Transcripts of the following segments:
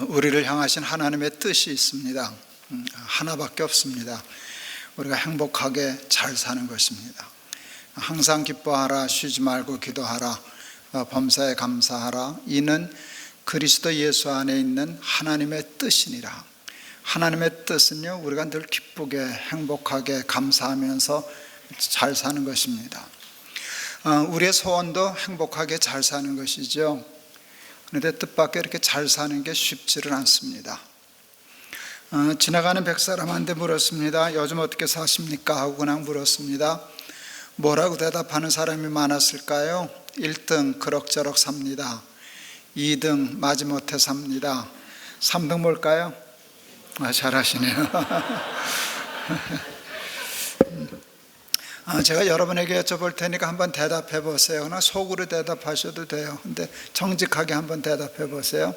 우리를 향하신 하나님의 뜻이 있습니다. 하나밖에 없습니다. 우리가 행복하게 잘 사는 것입니다. 항상 기뻐하라, 쉬지 말고 기도하라, 범사에 감사하라. 이는 그리스도 예수 안에 있는 하나님의 뜻이니라. 하나님의 뜻은요, 우리가 늘 기쁘게 행복하게 감사하면서 잘 사는 것입니다. 우리의 소원도 행복하게 잘 사는 것이죠. 그런데 뜻밖의 이렇게 잘 사는 게 쉽지는 않습니다. 지나가는 백사람한테 물었습니다. 요즘 어떻게 사십니까? 하고 그냥 물었습니다. 뭐라고 대답하는 사람이 많았을까요? 1등 그럭저럭 삽니다. 2등 마지못해 삽니다. 3등 뭘까요? 잘하시네요. 제가 여러분에게 여쭤볼 테니까 한번 대답해 보세요. 그냥 속으로 대답하셔도 돼요. 근데 정직하게 한번 대답해 보세요.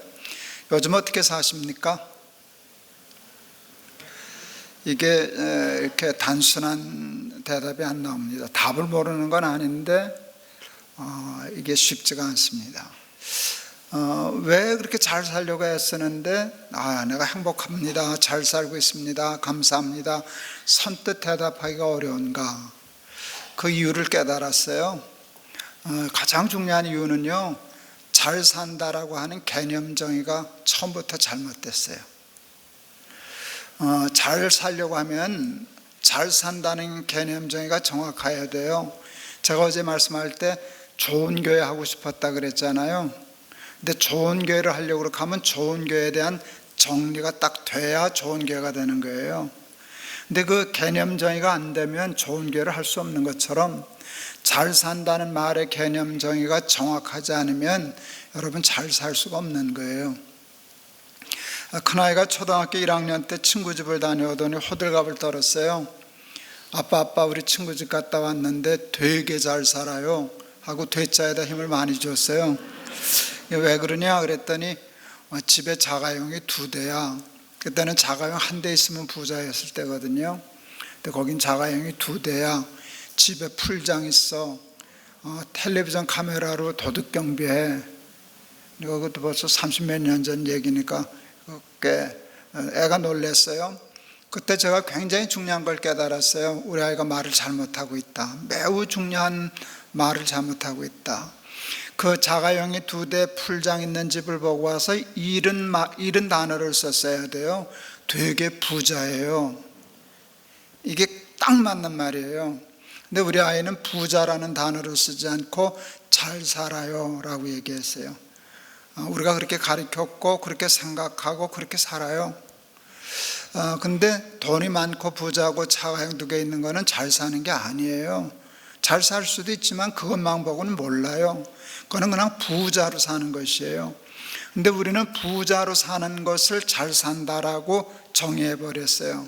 요즘 어떻게 사십니까? 이게 이렇게 단순한 대답이 안 나옵니다. 답을 모르는 건 아닌데 이게 쉽지가 않습니다. 왜 그렇게 잘 살려고 애쓰는데 내가 행복합니다, 잘 살고 있습니다, 감사합니다, 선뜻 대답하기가 어려운가? 그 이유를 깨달았어요. 가장 중요한 이유는요, 잘 산다라고 하는 개념 정의가 처음부터 잘못됐어요. 잘 살려고 하면 잘 산다는 개념 정의가 정확해야 돼요. 제가 어제 말씀할 때 좋은 교회 하고 싶었다 그랬잖아요. 근데 좋은 교회를 하려고 그렇게 하면 좋은 교회에 대한 정리가 딱 돼야 좋은 교회가 되는 거예요. 근데 그 개념 정의가 안 되면 좋은 교회를 할 수 없는 것처럼 잘 산다는 말의 개념 정의가 정확하지 않으면 여러분 잘 살 수가 없는 거예요. 큰아이가 초등학교 1학년 때 친구 집을 다녀오더니 호들갑을 떨었어요. 아빠 우리 친구 집 갔다 왔는데 되게 잘 살아요 하고 되자에다 힘을 많이 줬어요. 왜 그러냐 그랬더니 집에 자가용이 2대야. 그때는 자가용 1대 있으면 부자였을 때거든요. 근데 거긴 자가용이 2대야. 집에 풀장 있어. 텔레비전 카메라로 도둑 경비해. 그것도 벌써 30몇 년 전 얘기니까 꽤 애가 놀랐어요. 그때 제가 굉장히 중요한 걸 깨달았어요. 우리 아이가 말을 잘못하고 있다. 매우 중요한 말을 잘못하고 있다. 그 자가용이 2대 풀장 있는 집을 보고 와서 이런 단어를 썼어야 돼요. 되게 부자예요. 이게 딱 맞는 말이에요. 근데 우리 아이는 부자라는 단어를 쓰지 않고 잘 살아요 라고 얘기했어요. 우리가 그렇게 가르쳤고 그렇게 생각하고 그렇게 살아요. 근데 돈이 많고 부자고 자가용 2개 있는 거는 잘 사는 게 아니에요. 잘 살 수도 있지만 그것만 보고는 몰라요. 그거는 그냥 부자로 사는 것이에요. 근데 우리는 부자로 사는 것을 잘 산다라고 정의해 버렸어요.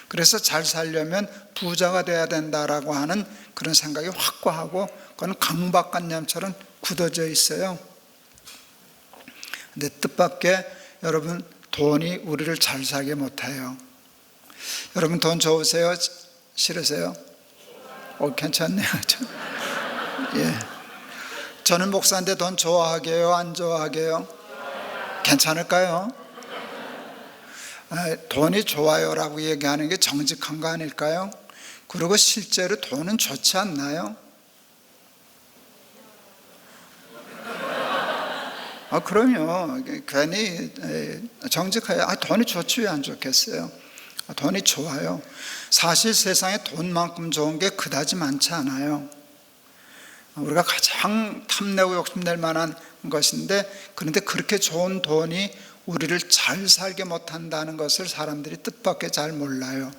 그래서 잘 살려면 부자가 돼야 된다라고 하는 그런 생각이 확고하고 그건 강박관념처럼 굳어져 있어요. 근데 뜻밖의 여러분, 돈이 우리를 잘 살게 못해요. 여러분 돈 좋으세요? 싫으세요? 괜찮네요. 예. 저는 목사인데 돈 좋아하게요? 안 좋아하게요? 괜찮을까요? 돈이 좋아요라고 얘기하는 게 정직한 거 아닐까요? 그리고 실제로 돈은 좋지 않나요? 그럼요. 괜히 정직해요. 돈이 좋지 왜 안 좋겠어요? 돈이 좋아요. 사실 세상에 돈만큼 좋은 게 그다지 많지 않아요. 우리가 가장 탐내고 욕심낼 만한 것인데, 그런데 그렇게 좋은 돈이 우리를 잘 살게 못한다는 것을 사람들이 뜻밖의 잘 몰라요.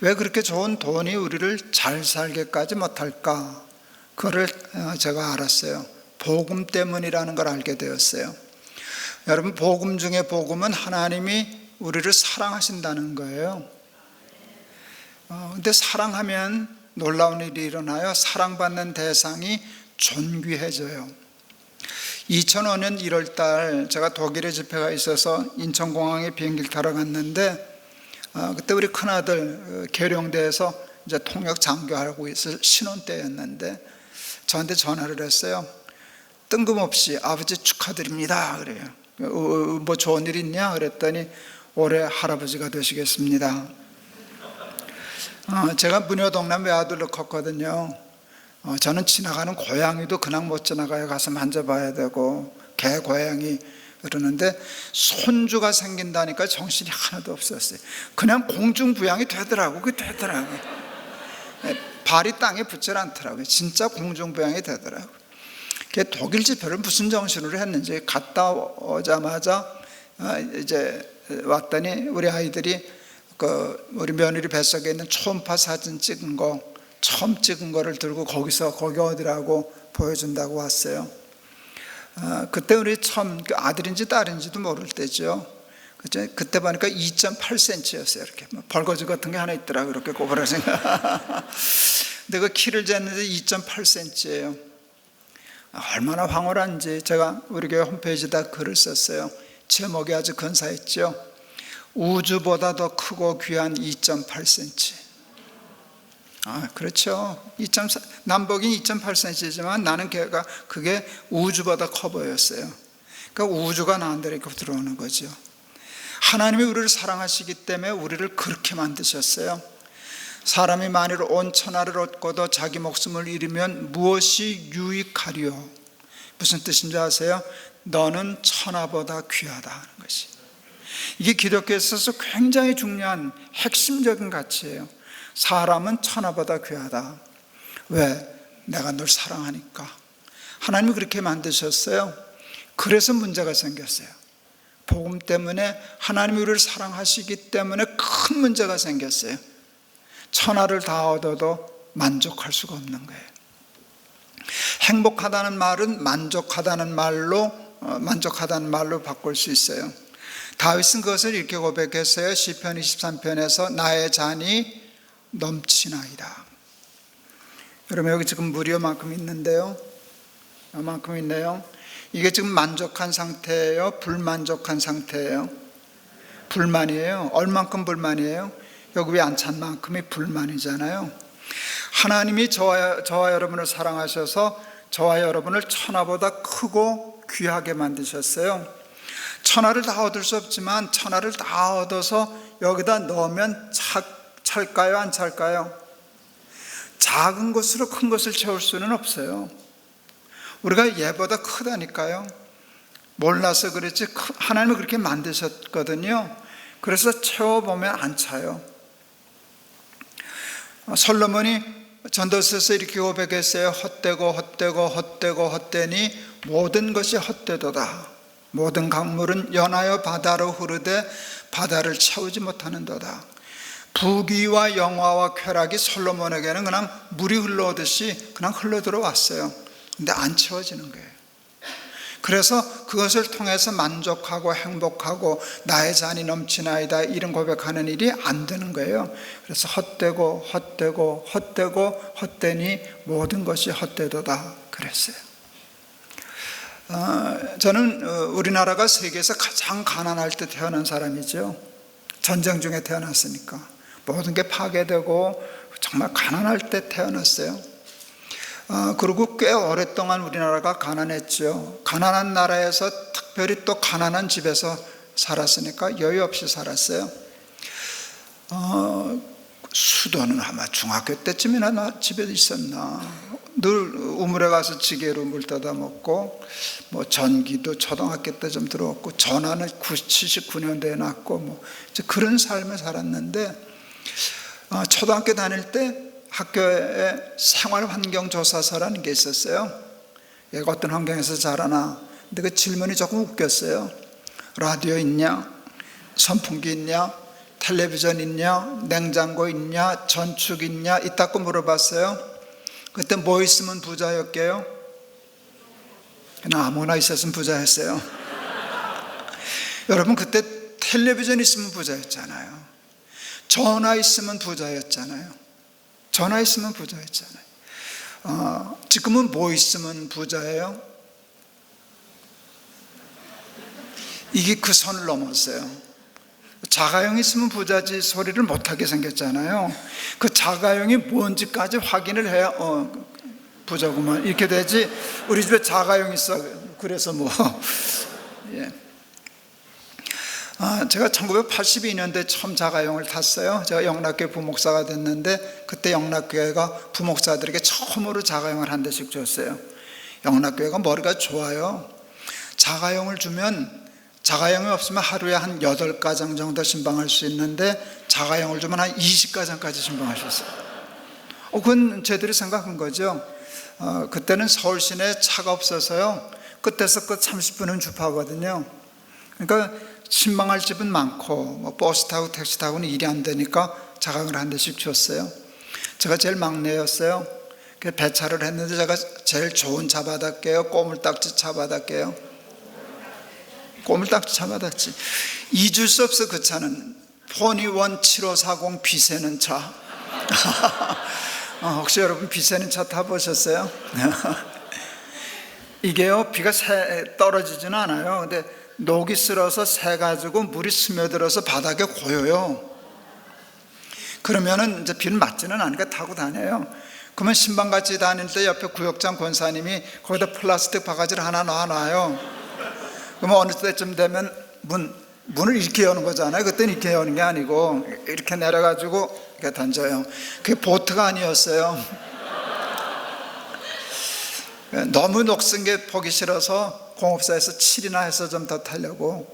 왜 그렇게 좋은 돈이 우리를 잘 살게까지 못할까? 그거를 제가 알았어요. 복음 때문이라는 걸 알게 되었어요. 여러분, 복음 중에 복음은 하나님이 우리를 사랑하신다는 거예요. 근데 사랑하면 놀라운 일이 일어나요. 사랑받는 대상이 존귀해져요. 2005년 1월달 제가 독일에 집회가 있어서 인천공항에 비행기를 타러 갔는데 그때 우리 큰아들 계룡대에서 이제 통역 장교하고 있을 신혼 때였는데 저한테 전화를 했어요. 뜬금없이 아버지 축하드립니다 그래요. 뭐 좋은 일 있냐 그랬더니 올해 할아버지가 되시겠습니다. 제가 문효동남 외아들로 컸거든요. 저는 지나가는 고양이도 그냥 못 지나가요. 가서 만져봐야 되고, 개, 고양이 그러는데 손주가 생긴다니까 정신이 하나도 없었어요. 그냥 공중부양이 되더라고. 그게 되더라고요. 발이 땅에 붙질 않더라고요. 진짜 공중부양이 되더라고요. 독일 집회를 무슨 정신으로 했는지 갔다 오자마자 이제 왔더니 우리 아이들이 우리 며느리 뱃속에 있는 초음파 사진 찍은 거, 처음 찍은 거를 들고 거기 어디라고 보여준다고 왔어요. 그때 우리 처음 아들인지 딸인지도 모를 때죠. 그때 보니까 2.8cm였어요. 이렇게 벌거지 같은 게 하나 있더라고요. 이렇게 꼬부라진 거. 근데 그 키를 쟀는데 2.8cm예요. 얼마나 황홀한지 제가 우리 교회 홈페이지에다 글을 썼어요. 제목이 아주 근사했죠. 우주보다 더 크고 귀한 2.8cm. 그렇죠. 남북이 2.8cm지만 나는 그게 우주보다 커 보였어요. 그러니까 우주가 나한테 이렇게 들어오는 거죠. 하나님이 우리를 사랑하시기 때문에 우리를 그렇게 만드셨어요. 사람이 만일 온 천하를 얻고도 자기 목숨을 잃으면 무엇이 유익하리요? 무슨 뜻인지 아세요? 너는 천하보다 귀하다 하는 것이. 이게 기독교에 있어서 굉장히 중요한 핵심적인 가치예요. 사람은 천하보다 귀하다. 왜? 내가 널 사랑하니까. 하나님이 그렇게 만드셨어요. 그래서 문제가 생겼어요. 복음 때문에, 하나님이 우리를 사랑하시기 때문에 큰 문제가 생겼어요. 천하를 다 얻어도 만족할 수가 없는 거예요. 행복하다는 말은 만족하다는 말로 바꿀 수 있어요. 다윗은 그것을 이렇게 고백했어요. 시편 23편에서 나의 잔이 넘치나이다. 여러분, 여기 지금 물이 요만큼 있는데요. 요만큼 있네요. 이게 지금 만족한 상태예요? 불만족한 상태예요? 불만이에요. 얼만큼 불만이에요? 여기 왜 안 찬 만큼이 불만이잖아요. 하나님이 저와 여러분을 사랑하셔서 저와 여러분을 천하보다 크고 귀하게 만드셨어요. 천하를 다 얻을 수 없지만 천하를 다 얻어서 여기다 넣으면 찰까요? 안 찰까요? 작은 것으로 큰 것을 채울 수는 없어요. 우리가 얘보다 크다니까요. 몰라서 그랬지 하나님은 그렇게 만드셨거든요. 그래서 채워보면 안 차요. 솔로몬이 전도서에서 이렇게 고백했어요. 헛되니 모든 것이 헛되도다. 모든 강물은 연하여 바다로 흐르되 바다를 채우지 못하는도다. 부귀와 영화와 쾌락이 솔로몬에게는 그냥 물이 흘러오듯이 그냥 흘러 들어왔어요. 근데 안 채워지는 거예요. 그래서 그것을 통해서 만족하고 행복하고 나의 잔이 넘치나이다 이런 고백하는 일이 안 되는 거예요. 그래서 헛되니 모든 것이 헛되도다 그랬어요. 저는 우리나라가 세계에서 가장 가난할 때 태어난 사람이죠. 전쟁 중에 태어났으니까 모든 게 파괴되고 정말 가난할 때 태어났어요. 그리고 꽤 오랫동안 우리나라가 가난했죠. 가난한 나라에서 특별히 또 가난한 집에서 살았으니까 여유 없이 살았어요. 수도는 아마 중학교 때쯤이나 나 집에 있었나. 늘 우물에 가서 지게로 물 떠다 먹고, 뭐 전기도 초등학교 때 좀 들어왔고, 전화는 79년도에 났고, 이제 그런 삶을 살았는데, 초등학교 다닐 때 학교에 생활환경조사서라는 게 있었어요. 얘가 어떤 환경에서 자라나. 근데 그 질문이 조금 웃겼어요. 라디오 있냐? 선풍기 있냐? 텔레비전 있냐? 냉장고 있냐? 전축 있냐? 이따고 물어봤어요. 그때 뭐 있으면 부자였게요? 그냥 아무나 있었으면 부자였어요. 여러분, 그때 텔레비전 있으면 부자였잖아요. 전화 있으면 부자였잖아요. 전화 있으면 부자였잖아요. 지금은 뭐 있으면 부자예요? 이게 그 선을 넘었어요. 자가용 있으면 부자지 소리를 못하게 생겼잖아요. 그 자가용이 뭔지까지 확인을 해야 부자구만 이렇게 되지. 우리 집에 자가용 있어 그래서 뭐 예. 제가 1982년도에 처음 자가용을 탔어요. 제가 영락교회 부목사가 됐는데 그때 영락교회가 부목사들에게 처음으로 자가용을 한 대씩 줬어요. 영락교회가 머리가 좋아요. 자가용을 주면 자가용이 없으면 하루에 한 8가정 정도 신방할 수 있는데 자가용을 주면 한 20가정까지 신방하셨어요. 그건 저희들이 생각한 거죠. 그때는 서울 시내에 차가 없어서요, 끝에서 끝 30분은 주파거든요. 그러니까 신방할 집은 많고 버스 타고 택시 타고는 일이 안 되니까 자가용을 한 대씩 줬어요. 제가 제일 막내였어요. 배차를 했는데 제가 제일 좋은 차 받았게요, 꼬물딱지 차 받았게요. 꼬물딱지 차 받았지. 잊을 수 없어. 그 차는 포니원 7540 비세는 차. 혹시 여러분 비세는 차 타보셨어요? 이게요, 비가 떨어지지는 않아요. 근데 녹이 쓸어서 새가지고 물이 스며들어서 바닥에 고여요. 그러면은 이제 비는 맞지는 않으니까 타고 다녀요. 그러면 신방같이 다닐 때 옆에 구역장 권사님이 거기다 플라스틱 바가지를 하나 놔놔요. 그러면 어느 때쯤 되면 문을 이렇게 여는 거잖아요. 그때는 이렇게 여는 게 아니고 이렇게 내려가지고 이렇게 던져요. 그게 보트가 아니었어요. 너무 녹슨 게 보기 싫어서 공업사에서 칠이나 해서 좀 더 타려고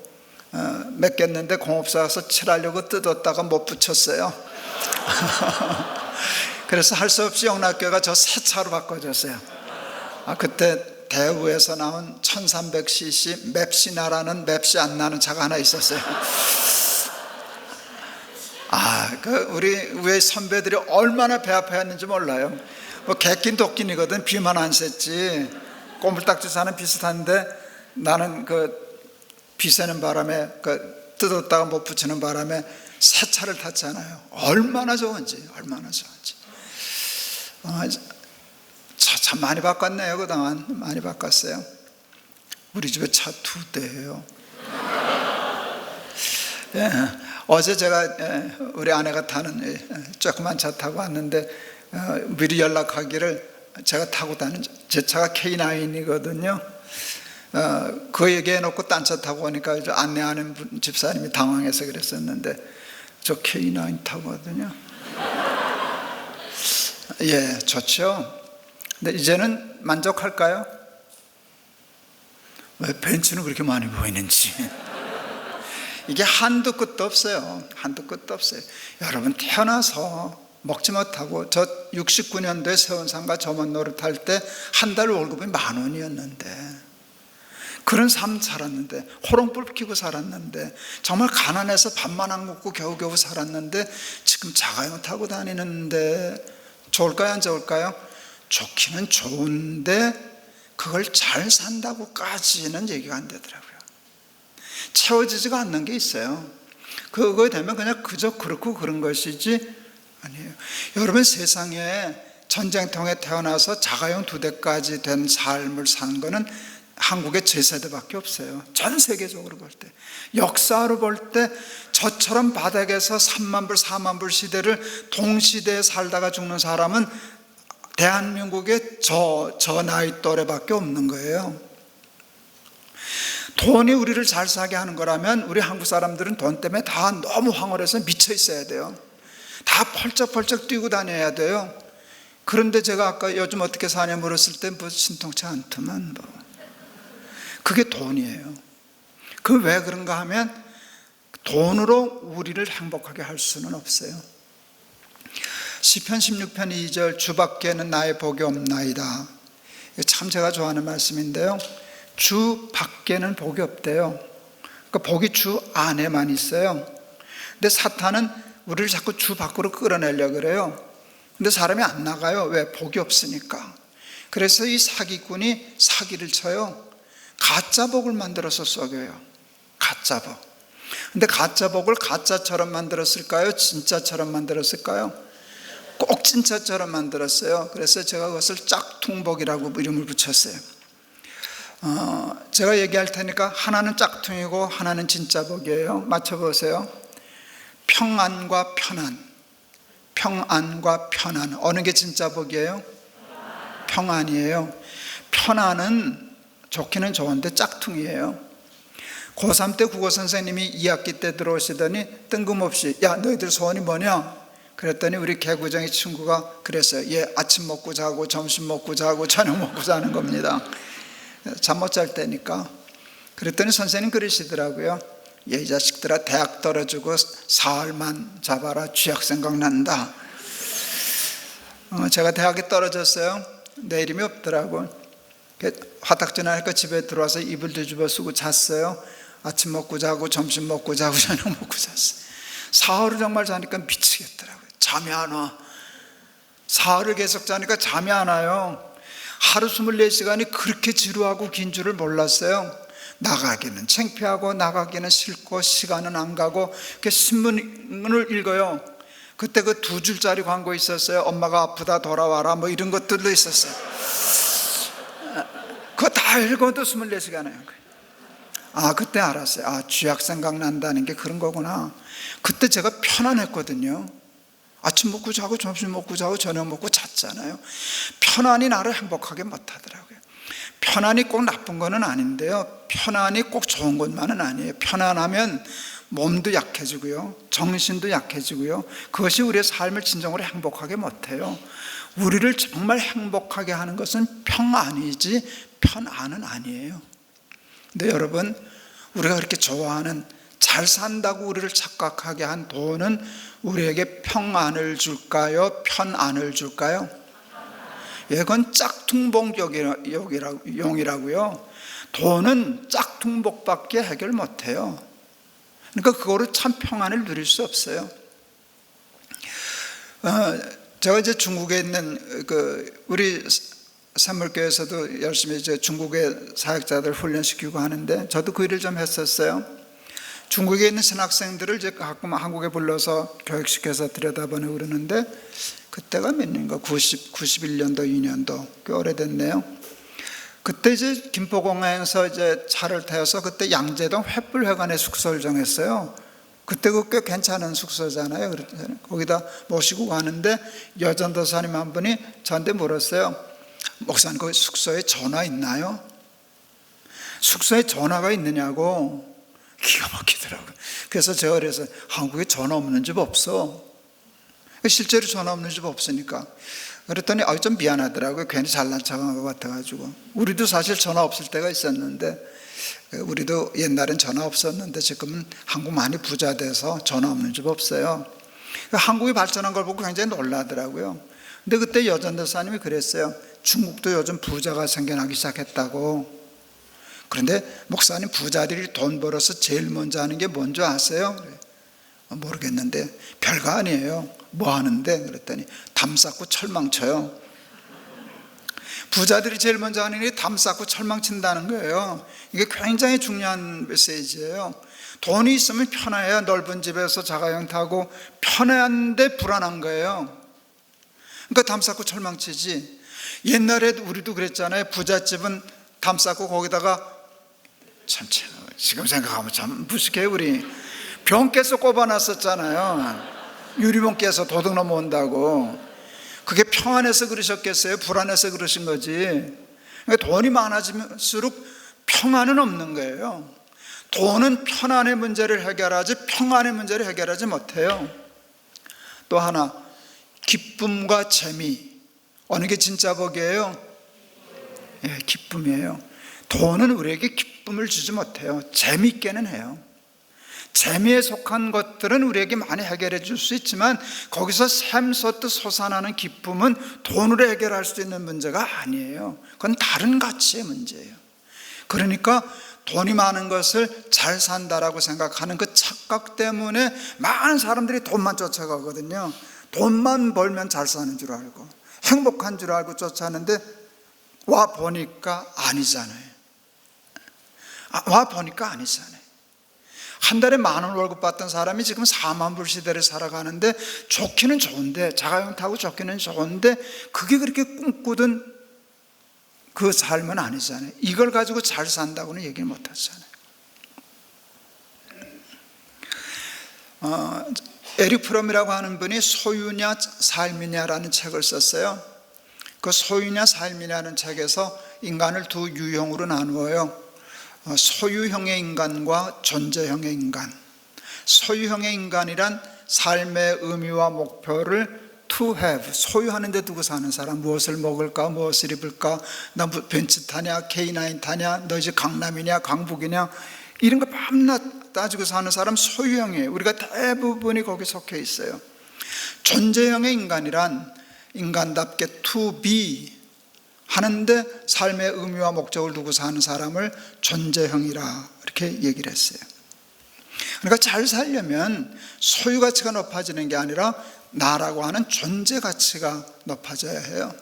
맡겼는데 공업사에서 칠하려고 뜯었다가 못 붙였어요. 그래서 할 수 없이 영락교회가 저 새 차로 바꿔줬어요. 그때 대우에서 나온 1300cc 맵시나라는 맵시 안 나는 차가 하나 있었어요. 우리 위에 선배들이 얼마나 배 아파했는지 몰라요. 객긴 독긴이거든. 비만 안 샜지. 꼬물딱지 사는 비슷한데 나는 비 새는 바람에 뜯었다가 못 붙이는 바람에 새 차를 탔잖아요. 얼마나 좋은지. 차 많이 바꿨네요. 그동안 많이 바꿨어요. 우리 집에 차 2대예요. 어제 제가 우리 아내가 타는 조그만 차 타고 왔는데 미리 연락하기를 제가 타고 다니는 제 차가 K9이거든요. 그 얘기해놓고 딴 차 타고 오니까 안내하는 집사님이 당황해서 그랬었는데 저 K9 타거든요. 좋죠. 근데 이제는 만족할까요? 왜 벤츠는 그렇게 많이 보이는지. 이게 한도 끝도 없어요. 여러분, 태어나서 먹지 못하고 저 69년도에 세운상가 점원 노릇할 때 한 달 월급이 10,000원이었는데 그런 삶 살았는데, 호롱불 피고 살았는데, 정말 가난해서 밥만 안 먹고 겨우겨우 살았는데 지금 자가용 타고 다니는데 좋을까요, 안 좋을까요? 좋기는 좋은데 그걸 잘 산다고까지는 얘기가 안 되더라고요. 채워지지가 않는 게 있어요. 그거 되면 그냥 그저 그렇고 그런 것이지 아니에요. 여러분, 세상에 전쟁통에 태어나서 자가용 2대까지 된 삶을 산 거는 한국의 제 세대밖에 없어요. 전 세계적으로 볼 때, 역사로 볼 때 저처럼 바닥에서 3만 불, 4만 불 시대를 동시대에 살다가 죽는 사람은 대한민국의 저 나이 또래밖에 없는 거예요. 돈이 우리를 잘 사게 하는 거라면 우리 한국 사람들은 돈 때문에 다 너무 황홀해서 미쳐 있어야 돼요. 다 펄쩍펄쩍 뛰고 다녀야 돼요. 그런데 제가 아까 요즘 어떻게 사냐 물었을 때 신통치 않더만 그게 돈이에요. 그 왜 그런가 하면 돈으로 우리를 행복하게 할 수는 없어요. 시편 16편 2절 주 밖에는 나의 복이 없나이다. 이거 참 제가 좋아하는 말씀인데요. 주 밖에는 복이 없대요. 그러니까 복이 주 안에만 있어요. 근데 사탄은 우리를 자꾸 주 밖으로 끌어내려고 그래요. 근데 사람이 안 나가요. 왜? 복이 없으니까. 그래서 이 사기꾼이 사기를 쳐요. 가짜 복을 만들어서 속여요. 가짜 복. 근데 가짜 복을 가짜처럼 만들었을까요? 진짜처럼 만들었을까요? 꼭 진짜처럼 만들었어요. 그래서 제가 그것을 짝퉁복이라고 이름을 붙였어요. 제가 얘기할 테니까 하나는 짝퉁이고 하나는 진짜 복이에요. 맞춰보세요. 평안과 편안. 어느 게 진짜 복이에요? 평안이에요. 편안은 좋기는 좋은데 짝퉁이에요. 고3 때 국어 선생님이 2학기 때 들어오시더니 뜬금없이 야 너희들 소원이 뭐냐? 그랬더니 우리 개구쟁이 친구가 그랬어요. 예, 아침 먹고 자고 점심 먹고 자고 저녁 먹고 자는 겁니다. 잠 못 잘 때니까. 그랬더니 선생님 그러시더라고요. 예, 이 자식들아, 대학 떨어지고 사흘만 잡아라. 쥐약 생각난다. 제가 대학에 떨어졌어요. 내일임이 없더라고. 화딱지나니까 집에 들어와서 이불 뒤집어 쓰고 잤어요. 아침 먹고 자고 점심 먹고 자고 저녁 먹고 잤어요. 사흘을 정말 자니까 미치겠더라고요. 잠이 안 와. 사흘을 계속 자니까 잠이 안 와요. 하루 24시간이 그렇게 지루하고 긴 줄을 몰랐어요. 나가기는 창피하고 나가기는 싫고 시간은 안 가고 신문을 읽어요. 그때 그 2줄짜리 광고 있었어요. 엄마가 아프다 돌아와라 뭐 이런 것들도 있었어요. 그거 다 읽어도 24시간이에요. 그때 알았어요. 쥐약 생각난다는 게 그런 거구나. 그때 제가 편안했거든요. 아침 먹고 자고 점심 먹고 자고 저녁 먹고 잤잖아요. 편안이 나를 행복하게 못하더라고요. 편안이 꼭 나쁜 거는 아닌데요, 편안이 꼭 좋은 것만은 아니에요. 편안하면 몸도 약해지고요, 정신도 약해지고요, 그것이 우리의 삶을 진정으로 행복하게 못해요. 우리를 정말 행복하게 하는 것은 평안이지 편안은 아니에요. 근데 여러분, 우리가 그렇게 좋아하는 잘 산다고 우리를 착각하게 한 돈은 우리에게 평안을 줄까요? 편안을 줄까요? 이건 짝퉁복용이라고요. 돈은 짝퉁복밖에 해결 못해요. 그러니까 그거로 참 평안을 누릴 수 없어요. 제가 이제 중국에 있는 우리 산물교에서도 열심히 이제 중국의 사역자들 훈련시키고 하는데, 저도 그 일을 좀 했었어요. 중국에 있는 신학생들을 이제 가끔 한국에 불러서 교육시켜서 들여다보내고 그러는데, 그때가 몇 년인가? 91년도, 2년도. 꽤 오래됐네요. 그때 이제 김포공항에서 이제 차를 타서 그때 양재동 횃불회관에 숙소를 정했어요. 그때 꽤 괜찮은 숙소잖아요. 거기다 모시고 가는데 여전도사님 한 분이 저한테 물었어요. 목사님, 그 숙소에 전화 있나요? 숙소에 전화가 있느냐고. 기가 막히더라고요. 그래서 제가 그래서 한국에 전화 없는 집 없어. 실제로 전화 없는 집 없으니까. 그랬더니 좀 미안하더라고요. 괜히 잘난 척한 것 같아가지고. 우리도 사실 전화 없을 때가 있었는데, 우리도 옛날엔 전화 없었는데 지금은 한국 많이 부자 돼서 전화 없는 집 없어요. 한국이 발전한 걸 보고 굉장히 놀라더라고요. 근데 그때 여전도사님이 그랬어요. 중국도 요즘 부자가 생겨나기 시작했다고. 그런데 목사님, 부자들이 돈 벌어서 제일 먼저 하는 게 뭔지 아세요? 모르겠는데 별거 아니에요. 뭐 하는데? 그랬더니 담 쌓고 철망 쳐요. 부자들이 제일 먼저 하는 게 담 쌓고 철망 친다는 거예요. 이게 굉장히 중요한 메시지예요. 돈이 있으면 편해요. 넓은 집에서 자가용 타고 편한데 불안한 거예요. 그러니까 담 쌓고 철망 치지. 옛날에 우리도 그랬잖아요. 부잣집은 담 쌓고 거기다가 지금 생각하면 참 무식해요. 우리 병 깨서 꼽아놨었잖아요. 유리병 깨서 도둑 넘어온다고. 그게 평안해서 그러셨겠어요? 불안해서 그러신 거지. 그러니까 돈이 많아질수록 평안은 없는 거예요. 돈은 편안의 문제를 해결하지 평안의 문제를 해결하지 못해요. 또 하나, 기쁨과 재미. 어느 게 진짜 복이에요? 기쁨이에요. 돈은 우리에게 기쁨을 주지 못해요. 재미있게는 해요. 재미에 속한 것들은 우리에게 많이 해결해 줄 수 있지만, 거기서 샘솟듯 솟아나는 기쁨은 돈으로 해결할 수 있는 문제가 아니에요. 그건 다른 가치의 문제예요. 그러니까 돈이 많은 것을 잘 산다라고 생각하는 그 착각 때문에 많은 사람들이 돈만 쫓아가거든요. 돈만 벌면 잘 사는 줄 알고 행복한 줄 알고 쫓아가는데, 와 보니까 아니잖아요. 와 보니까 아니잖아요. 한 달에 10,000원 월급 받던 사람이 지금 4만 불 시대를 살아가는데, 좋기는 좋은데, 자가용 타고 좋기는 좋은데, 그게 그렇게 꿈꾸던 그 삶은 아니잖아요. 이걸 가지고 잘 산다고는 얘기를 못 하잖아요. 에릭 프롬이라고 하는 분이 소유냐 삶이냐라는 책을 썼어요. 그 소유냐 삶이냐는 책에서 인간을 두 유형으로 나누어요. 소유형의 인간과 존재형의 인간. 소유형의 인간이란 삶의 의미와 목표를 to have, 소유하는 데 두고 사는 사람. 무엇을 먹을까, 무엇을 입을까, 나 벤츠 타냐, K9 타냐, 너 이제 강남이냐 강북이냐, 이런 거 밤낮 따지고 사는 사람 소유형이에요. 우리가 대부분이 거기 속해 있어요. 존재형의 인간이란 인간답게 to be 하는데 삶의 의미와 목적을 두고 사는 사람을 존재형이라 이렇게 얘기를 했어요. 그러니까 잘 살려면 소유 가치가 높아지는 게 아니라 나라고 하는 존재 가치가 높아져야 해요.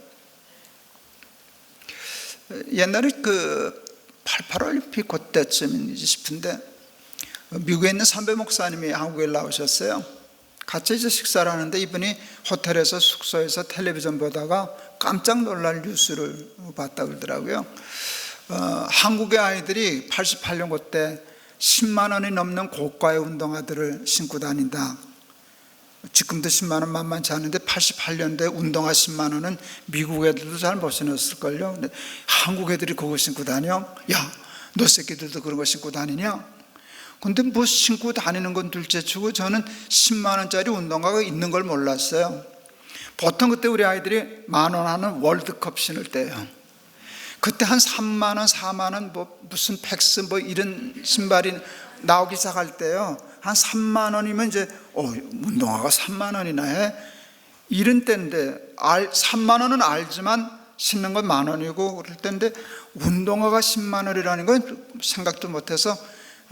옛날에 88 올림픽 그때쯤인지 싶은데 미국에 있는 선배 목사님이 한국에 나오셨어요. 같이 이제 식사를 하는데 이분이 호텔에서 숙소에서 텔레비전 보다가 깜짝 놀랄 뉴스를 봤다 그러더라고요. 한국의 아이들이 88년 그때 10만 원이 넘는 고가의 운동화들을 신고 다닌다. 지금도 10만 원 만만치 않은데 88년도에 운동화 10만 원은 미국 애들도 잘 못 신었을걸요. 근데 한국 애들이 그거 신고 다녀? 야, 너 새끼들도 그런 거 신고 다니냐? 근데 뭐 신고 다니는 건 둘째치고 저는 10만 원짜리 운동화가 있는 걸 몰랐어요. 보통 그때 우리 아이들이 10,000원 하는 월드컵 신을 때예요. 그때 한 3만 원, 4만 원, 무슨 팩스 이런 신발이 나오기 시작할 때요. 한 3만 원이면 이제 운동화가 3만 원이나 해? 이런 때인데 3만 원은 알지만 신는 건 10,000원이고 그럴 때인데 운동화가 10만 원이라는 건 생각도 못해서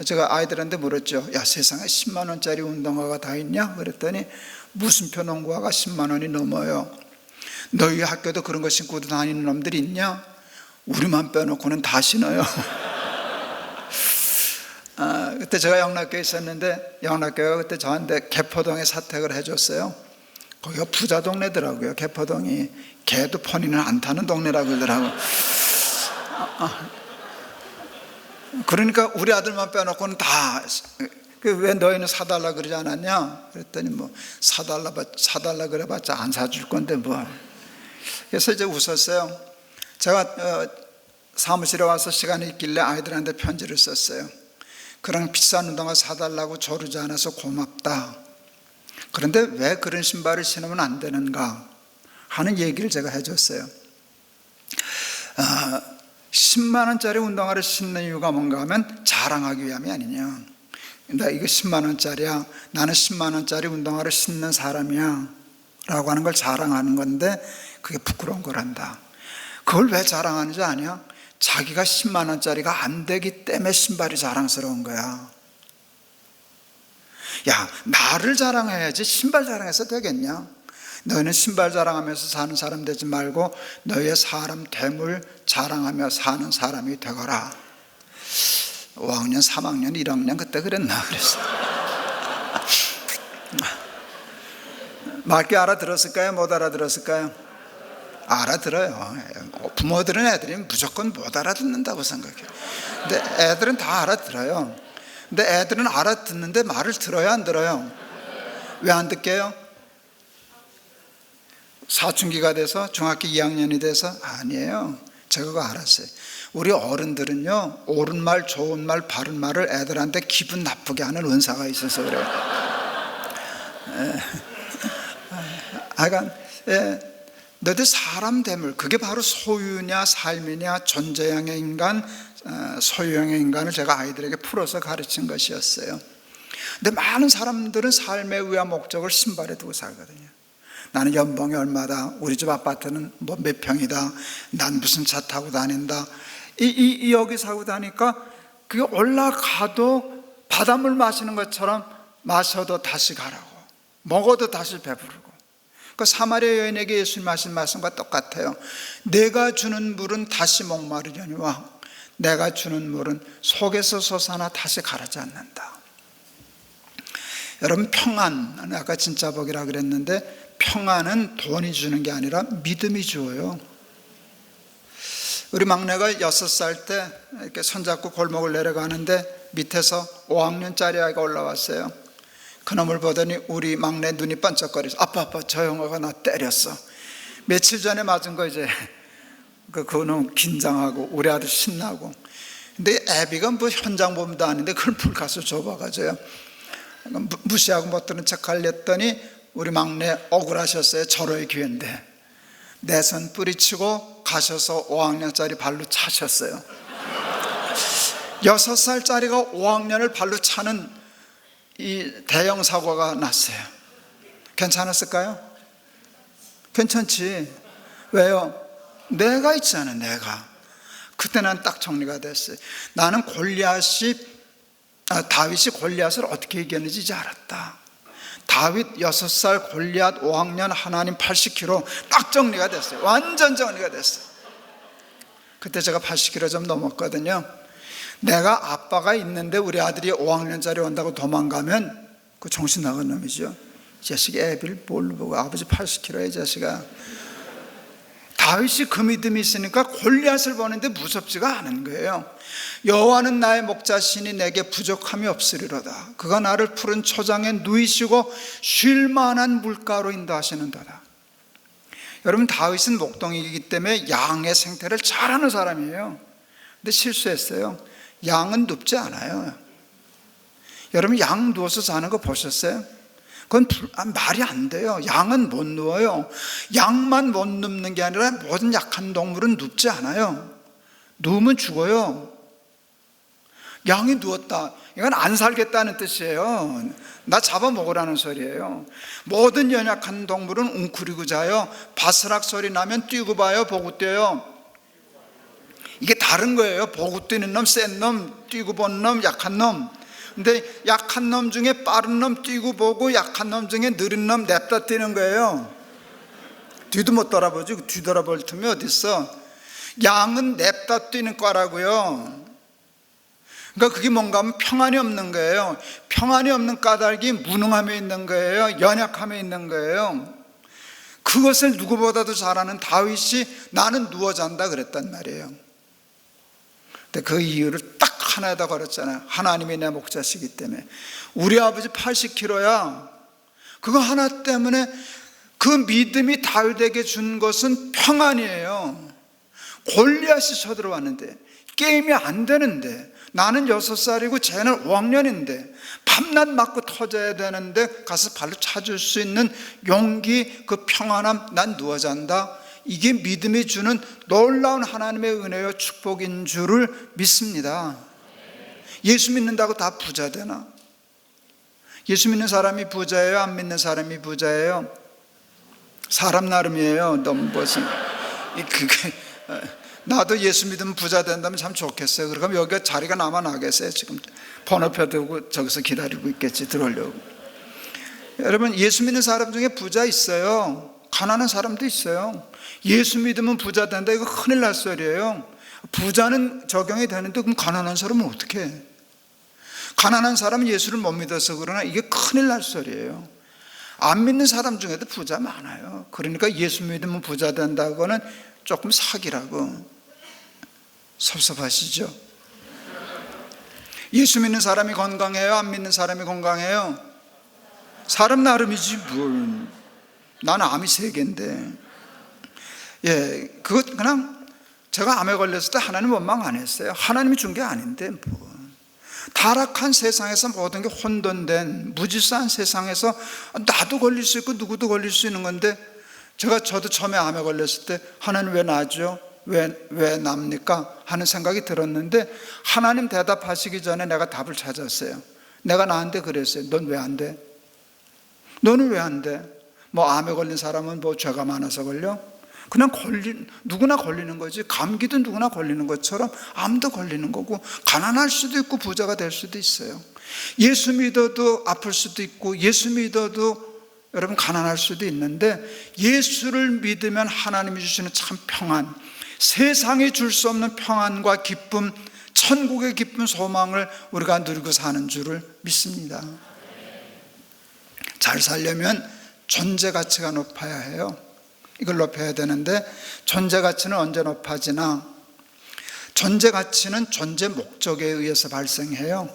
제가 아이들한테 물었죠. 야, 세상에 10만 원짜리 운동화가 다 있냐? 그랬더니 무슨표 농구화가 10만 원이 넘어요. 너희 학교도 그런 거 신고 다니는 놈들이 있냐? 우리만 빼놓고는 다 신어요. 그때 제가 영락교에 있었는데 영락교가 그때 저한테 개포동에 사택을 해줬어요. 거기가 부자 동네더라고요. 개포동이 개도 포니는 안 타는 동네라고 그러더라고요. 그러니까 우리 아들만 빼놓고는 다, 왜 너희는 사달라 그러지 않았냐? 그랬더니 사달라 그래봤자 안 사줄 건데 뭐. 그래서 이제 웃었어요. 제가 사무실에 와서 시간이 있길래 아이들한테 편지를 썼어요. 그런 비싼 운동화 사달라고 조르지 않아서 고맙다. 그런데 왜 그런 신발을 신으면 안 되는가 하는 얘기를 제가 해줬어요. 10만 원짜리 운동화를 신는 이유가 뭔가 하면 자랑하기 위함이 아니냐. 나 이거 10만 원짜리야. 나는 10만 원짜리 운동화를 신는 사람이야 라고 하는 걸 자랑하는 건데 그게 부끄러운 거란다. 그걸 왜 자랑하는지 아냐? 자기가 10만 원짜리가 안 되기 때문에 신발이 자랑스러운 거야. 야, 나를 자랑해야지 신발 자랑해서 되겠냐? 너희는 신발 자랑하면서 사는 사람 되지 말고 너희의 사람 됨을 자랑하며 사는 사람이 되거라. 5학년, 3학년, 1학년 그때 그랬나 그랬어. 맞게 알아들었을까요? 못 알아들었을까요? 알아들어요. 부모들은 애들이 무조건 못 알아듣는다고 생각해요. 근데 애들은 다 알아들어요. 근데 애들은 알아듣는데 말을 들어야 안 들어요? 왜 안 듣게요? 사춘기가 돼서 중학교 2학년이 돼서 아니에요. 제가 그거 알았어요. 우리 어른들은요, 옳은 말, 좋은 말, 바른 말을 애들한테 기분 나쁘게 하는 은사가 있어서 그래요. 너희들 사람 됨을, 그게 바로 소유냐 삶이냐 존재형의 인간, 소유형의 인간을 제가 아이들에게 풀어서 가르친 것이었어요. 근데 많은 사람들은 삶의 의와 목적을 신발에 두고 살거든요. 나는 연봉이 얼마다, 우리 집 아파트는 뭐 몇 평이다, 난 무슨 차 타고 다닌다, 여기 사고 다니까 그게 올라가도 바닷물 마시는 것처럼 마셔도 다시 가라고, 먹어도 다시 배부르고. 그 사마리아 여인에게 예수님 하신 말씀과 똑같아요. 내가 주는 물은 다시 목마르려니와 내가 주는 물은 속에서 솟아나 다시 가라지 않는다. 여러분, 평안, 아까 진짜 복이라 그랬는데 평안은 돈이 주는 게 아니라 믿음이 주어요. 우리 막내가 6살 때 이렇게 손잡고 골목을 내려가는데 밑에서 5학년짜리 아이가 올라왔어요. 그놈을 보더니 우리 막내 눈이 반짝거리서 아빠 저 형아가 나 때렸어. 며칠 전에 맞은 거 이제 그놈 긴장하고 우리 아들 신나고 근데 애비가 뭐 현장 보험도 아닌데 그걸 뭘 가서 줘봐가지고요. 무시하고 못 들은 척 하려더니 우리 막내 억울하셨어요. 절호의 기회인데 내선 뿌리치고 가셔서 5학년짜리 발로 차셨어요. 6살짜리가 5학년을 발로 차는 이 대형 사고가 났어요. 괜찮았을까요? 괜찮지. 왜요? 내가 있잖아. 내가 그때 난 딱 정리가 됐어요. 나는 다윗이 골리앗을 어떻게 이겼는지 이제 알았다. 다윗 6살, 골리앗 5학년, 하나님 80kg 딱 정리가 됐어요. 완전 정리가 됐어요. 그때 제가 80kg 좀 넘었거든요. 내가 아빠가 있는데 우리 아들이 5학년짜리 온다고 도망가면 그 정신 나간 놈이죠. 이 자식이 애비를 뭘로 보고 아버지 80kg에 이 자식아. 다윗이 그 믿음이 있으니까 골리앗을 보는데 무섭지가 않은 거예요. 여호와는 나의 목자시니 내게 부족함이 없으리로다. 그가 나를 푸른 초장에 누이시고 쉴 만한 물가로 인도하시는도다. 여러분, 다윗은 목동이기 때문에 양의 생태를 잘 아는 사람이에요. 근데 실수했어요. 양은 눕지 않아요. 여러분, 양 누워서 자는 거 보셨어요? 그건 말이 안 돼요. 양은 못 누워요. 양만 못 눕는 게 아니라 모든 약한 동물은 눕지 않아요. 누우면 죽어요. 양이 누웠다, 이건 안 살겠다는 뜻이에요. 나 잡아먹으라는 소리예요. 모든 연약한 동물은 웅크리고 자요. 바스락 소리 나면 뛰고 봐요. 보고 뛰어요. 이게 다른 거예요. 보고 뛰는 놈, 센 놈, 뛰고 보는 놈, 약한 놈. 근데 약한 놈 중에 빠른 놈 뛰고 보고 약한 놈 중에 느린 놈 냅다 뛰는 거예요. 뒤도 못 돌아보지. 뒤돌아볼 틈이 어딨어. 양은 냅다 뛰는 거라고요. 그러니까 그게 뭔가 하면 평안이 없는 거예요. 평안이 없는 까닭이 무능함에 있는 거예요. 연약함에 있는 거예요. 그것을 누구보다도 잘 아는 다윗이 나는 누워 잔다 그랬단 말이에요. 근데 그 이유를 딱 하나에다 걸었잖아요. 하나님이 내 목자시기 때문에. 우리 아버지 80kg야. 그거 하나 때문에 그 믿음이 다윗에게 준 것은 평안이에요. 골리앗이 쳐들어왔는데, 게임이 안 되는데, 나는 6살이고 쟤는 5학년인데 밤낮 맞고 터져야 되는데 가서 발로 차줄 수 있는 용기, 그 평안함, 난 누워 잔다. 이게 믿음이 주는 놀라운 하나님의 은혜요 축복인 줄을 믿습니다. 예수 믿는다고 다 부자 되나? 예수 믿는 사람이 부자예요? 안 믿는 사람이 부자예요? 사람 나름이에요. 너무 무슨 나도 예수 믿으면 부자 된다면 참 좋겠어요. 그러면 여기가 자리가 남아나겠어요. 지금 번호표 두고 저기서 기다리고 있겠지, 들어오려고. 여러분, 예수 믿는 사람 중에 부자 있어요. 가난한 사람도 있어요. 예수 믿으면 부자 된다, 이거 큰일 날 소리예요. 부자는 적용이 되는데 그럼 가난한 사람은 어떻게 해? 가난한 사람은 예수를 못 믿어서 그러나 이게 큰일 날 소리예요. 안 믿는 사람 중에도 부자 많아요. 그러니까 예수 믿으면 부자 된다고는 조금 사기라고. 섭섭하시죠? 예수 믿는 사람이 건강해요? 안 믿는 사람이 건강해요? 사람 나름이지 뭘. 나는 암이 3개인데. 예, 그것 그냥 제가 암에 걸렸을 때 하나님 원망 안 했어요. 하나님이 준 게 아닌데 뭐. 타락한 세상에서 모든 게 혼돈된 무질서한 세상에서 나도 걸릴 수 있고 누구도 걸릴 수 있는 건데, 저도 처음에 암에 걸렸을 때 하나님 왜 나죠? 왜 납니까? 하는 생각이 들었는데 하나님 대답하시기 전에 내가 답을 찾았어요. 내가 나한테 그랬어요. 넌 왜 안 돼? 너는 왜 안 돼? 뭐 암에 걸린 사람은 뭐 죄가 많아서 걸려? 그냥 누구나 걸리는 거지. 감기도 누구나 걸리는 것처럼 암도 걸리는 거고, 가난할 수도 있고 부자가 될 수도 있어요. 예수 믿어도 아플 수도 있고, 예수 믿어도 여러분 가난할 수도 있는데, 예수를 믿으면 하나님이 주시는 참 평안, 세상이 줄 수 없는 평안과 기쁨, 천국의 기쁨, 소망을 우리가 누리고 사는 줄을 믿습니다. 잘 살려면 존재 가치가 높아야 해요. 이걸 높여야 되는데, 존재 가치는 언제 높아지나? 존재 가치는 존재 목적에 의해서 발생해요.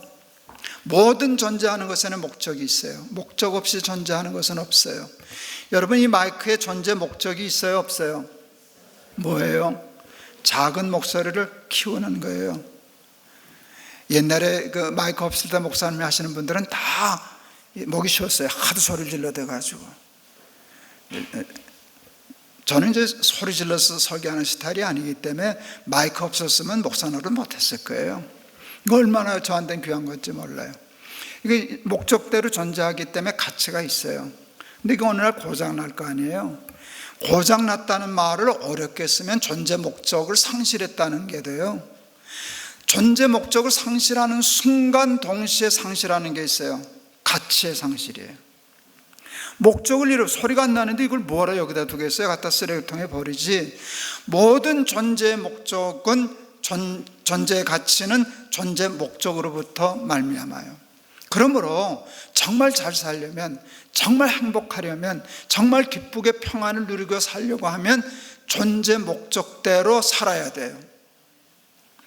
모든 존재하는 것에는 목적이 있어요. 목적 없이 존재하는 것은 없어요. 여러분, 이 마이크에 존재 목적이 있어요, 없어요? 뭐예요? 작은 목소리를 키우는 거예요. 옛날에 그 마이크 없을 때 목사님이 하시는 분들은 다 목이 쉬었어요. 하도 소리를 질러대가지고. 저는 이제 소리 질러서 설교하는 스타일이 아니기 때문에 마이크 없었으면 목사 노릇 못했을 거예요. 이거 얼마나 저한테는 귀한 건지 몰라요. 이게 목적대로 존재하기 때문에 가치가 있어요. 근데 이게 어느 날 고장 날 거 아니에요. 고장 났다는 말을 어렵게 쓰면 존재 목적을 상실했다는 게 돼요. 존재 목적을 상실하는 순간 동시에 상실하는 게 있어요. 가치의 상실이에요. 목적을 이루고 소리가 안 나는데 이걸 뭐하러 여기다 두겠어요? 갖다 쓰레기통에 버리지. 모든 존재의 목적은 존재의 가치는 존재 목적으로부터 말미암아요. 그러므로 정말 잘 살려면, 정말 행복하려면, 정말 기쁘게 평안을 누리고 살려고 하면 존재 목적대로 살아야 돼요.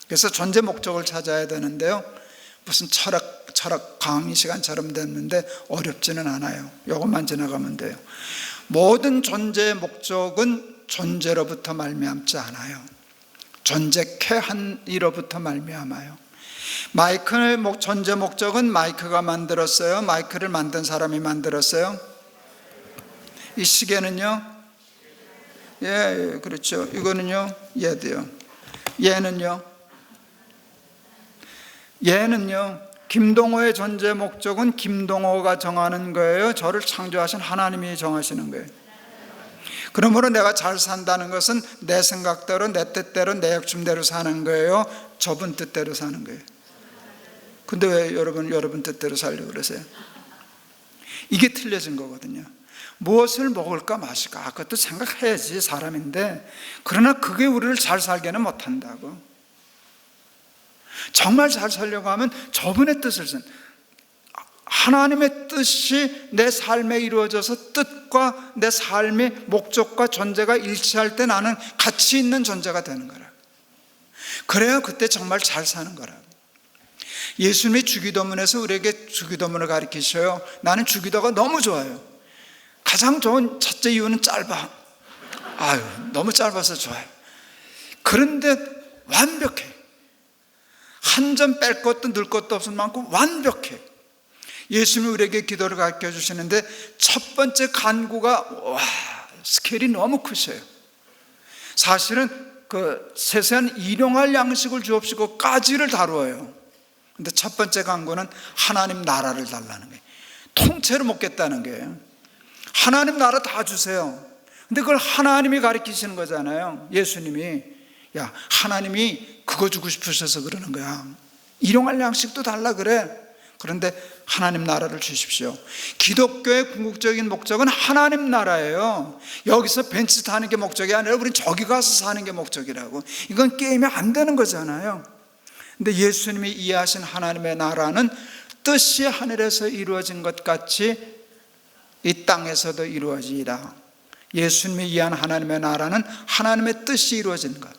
그래서 존재 목적을 찾아야 되는데요, 무슨 철학 강의 시간처럼 됐는데 어렵지는 않아요. 이것만 지나가면 돼요. 모든 존재의 목적은 존재로부터 말미암지 않아요. 존재케 한 이로부터 말미암아요. 마이크의 존재 목적은 마이크가 만들었어요? 마이크를 만든 사람이 만들었어요? 이 시계는요? 예, 그렇죠. 이거는요? 얘도요. 얘는요? 김동호의 존재 목적은 김동호가 정하는 거예요? 저를 창조하신 하나님이 정하시는 거예요? 그러므로 내가 잘 산다는 것은 내 생각대로, 내 뜻대로, 내 욕심대로 사는 거예요? 저분 뜻대로 사는 거예요? 근데 왜 여러분 뜻대로 살려고 그러세요? 이게 틀려진 거거든요. 무엇을 먹을까 마실까 그것도 생각해야지, 사람인데. 그러나 그게 우리를 잘 살게는 못한다고. 정말 잘 살려고 하면 저분의 뜻을 하나님의 뜻이 내 삶에 이루어져서 뜻과 내 삶의 목적과 존재가 일치할 때 나는 가치 있는 존재가 되는 거라. 그래야 그때 정말 잘 사는 거라. 예수님이 주기도문에서 우리에게 주기도문을 가르치셔요. 나는 주기도가 너무 좋아요. 가장 좋은 첫째 이유는 짧아. 너무 짧아서 좋아요. 그런데 완벽해. 한 점 뺄 것도 넣을 것도 없을 만큼 완벽해. 예수님이 우리에게 기도를 가르쳐 주시는데 첫 번째 간구가 스케일이 너무 크셔요. 사실은 그 세세한 일용할 양식을 주옵시고 까지를 다루어요. 근데 첫 번째 간구는 하나님 나라를 달라는 거예요. 통째로 먹겠다는 거예요. 하나님 나라 다 주세요. 근데 그걸 하나님이 가르치시는 거잖아요. 예수님이. 야, 하나님이 그거 주고 싶으셔서 그러는 거야. 일용할 양식도 달라 그래. 그런데 하나님 나라를 주십시오. 기독교의 궁극적인 목적은 하나님 나라예요. 여기서 벤치 타는 게 목적이 아니라 우린 저기 가서 사는 게 목적이라고. 이건 게임이 안 되는 거잖아요. 근데 예수님이 이해하신 하나님의 나라는 뜻이 하늘에서 이루어진 것 같이 이 땅에서도 이루어지리라. 예수님이 이해한 하나님의 나라는 하나님의 뜻이 이루어진 것.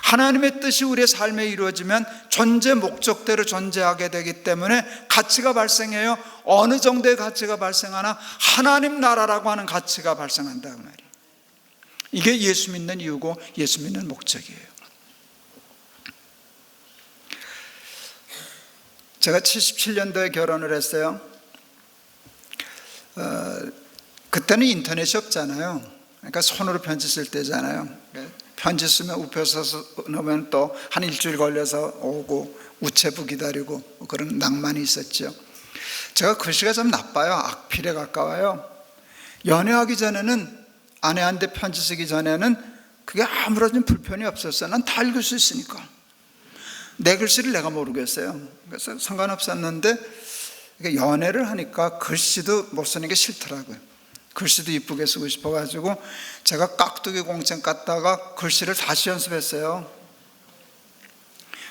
하나님의 뜻이 우리의 삶에 이루어지면 존재 목적대로 존재하게 되기 때문에 가치가 발생해요. 어느 정도의 가치가 발생하나 하나님 나라라고 하는 가치가 발생한다 그 말이에요. 이게 예수 믿는 이유고 예수 믿는 목적이에요. 제가 77년도에 결혼을 했어요. 그때는 인터넷이 없잖아요. 그러니까 손으로 편지 쓸 때잖아요. 편지 쓰면 우편서서 넣으면 또 한 일주일 걸려서 오고 우체부 기다리고 그런 낭만이 있었죠. 제가 글씨가 좀 나빠요. 악필에 가까워요. 연애하기 전에는, 아내한테 편지 쓰기 전에는 그게 아무런 불편이 없었어요. 난 다 읽을 수 있으니까. 내 글씨를 내가 모르겠어요. 그래서 상관없었는데 연애를 하니까 글씨도 못 쓰는 게 싫더라고요. 글씨도 이쁘게 쓰고 싶어가지고 제가 깍두기 공책 갖다가 글씨를 다시 연습했어요.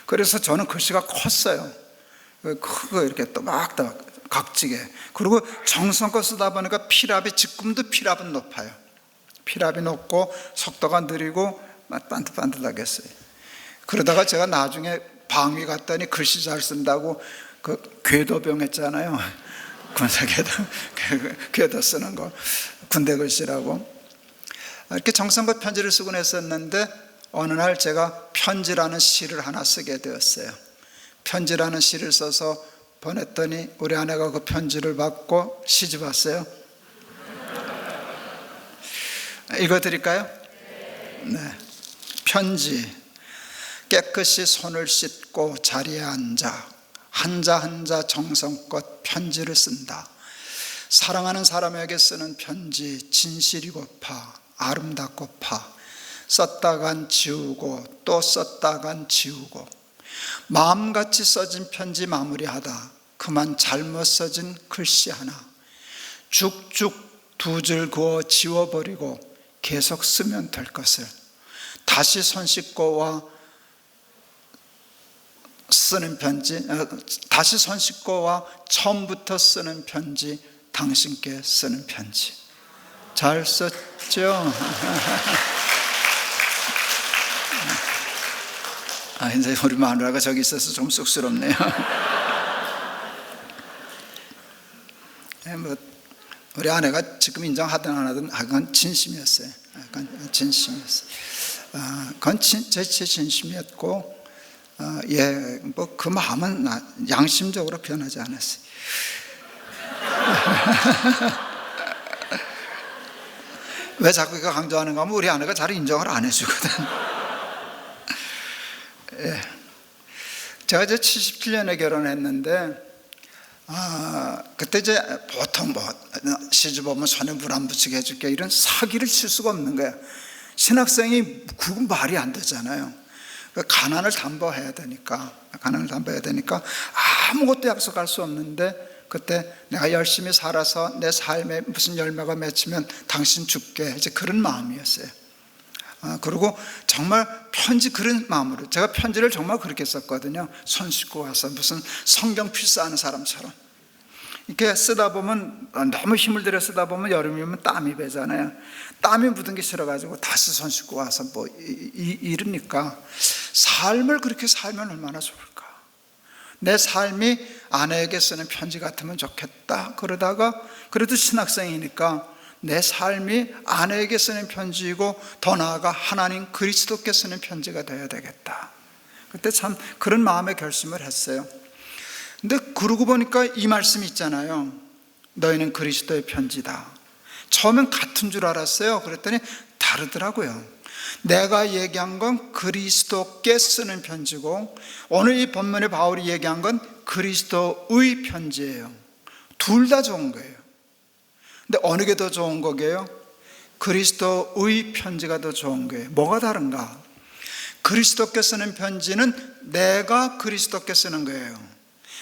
그래서 저는 글씨가 컸어요. 크고 이렇게 또박또박 각지게. 그리고 정성껏 쓰다 보니까 지금도 필압은 높아요. 필압이 높고 속도가 느리고 반듯반듯하게 했어요. 그러다가 제가 나중에 방위 갔더니 글씨 잘 쓴다고 그 궤도병 했잖아요. 군사 궤도 쓰는 거, 군대 글씨라고. 이렇게 정성껏 편지를 쓰곤 했었는데 어느 날 제가 편지라는 시를 하나 쓰게 되었어요. 편지라는 시를 써서 보냈더니 우리 아내가 그 편지를 받고 시집 왔어요. 읽어드릴까요? 네. 편지. 깨끗이 손을 씻고 자리에 앉아 한자 한자 정성껏 편지를 쓴다. 사랑하는 사람에게 쓰는 편지, 진실이고파 아름답고파 썼다간 지우고 또 썼다간 지우고 마음같이 써진 편지 마무리하다 그만 잘못 써진 글씨 하나 죽죽 두 줄 그어 지워버리고 계속 쓰면 될 것을 다시 손 씻고 와 쓰는 편지, 다시 손 씻고 와 처음부터 쓰는 편지, 당신께 쓰는 편지. 잘 썼죠? 근데 우리 마누라가 저기 있어서 좀 쑥스럽네요. 우리 아내가 지금 인정하든 안 하든 그건 진심이었어요. 그건 진심이었어요. 그건 제 진심이었고, 그 마음은 양심적으로 변하지 않았어요. 왜 자꾸 이거 강조하는가 하면 우리 아내가 잘 인정을 안 해주거든. 제가 이제 77년에 결혼했는데, 그때 이제 보통 시집 오면 손에 물 안 붙이게 해줄게 이런 사기를 칠 수가 없는 거예요. 신학생이 그건 말이 안 되잖아요. 가난을 담보해야 되니까 아무것도 약속할 수 없는데, 그때 내가 열심히 살아서 내 삶에 무슨 열매가 맺히면 당신 줄게, 이제 그런 마음이었어요. 그리고 정말 편지 그런 마음으로 제가 편지를 정말 그렇게 썼거든요. 손 씻고 와서 무슨 성경 필사하는 사람처럼 이렇게 쓰다 보면, 너무 힘을 들여 쓰다 보면 여름이면 땀이 배잖아요. 땀이 묻은 게 싫어가지고 다시 손 씻고 와서 이러니까 삶을 그렇게 살면 얼마나 좋을까. 내 삶이 아내에게 쓰는 편지 같으면 좋겠다. 그러다가 그래도 신학생이니까 내 삶이 아내에게 쓰는 편지이고 더 나아가 하나님 그리스도께 쓰는 편지가 되어야 되겠다. 그때 참 그런 마음의 결심을 했어요. 근데 그러고 보니까 이 말씀이 있잖아요. 너희는 그리스도의 편지다. 처음엔 같은 줄 알았어요. 그랬더니 다르더라고요. 내가 얘기한 건 그리스도께 쓰는 편지고, 오늘 이 본문에 바울이 얘기한 건 그리스도의 편지예요. 둘 다 좋은 거예요. 근데 어느 게 더 좋은 거게요? 그리스도의 편지가 더 좋은 거예요. 뭐가 다른가? 그리스도께 쓰는 편지는 내가 그리스도께 쓰는 거예요.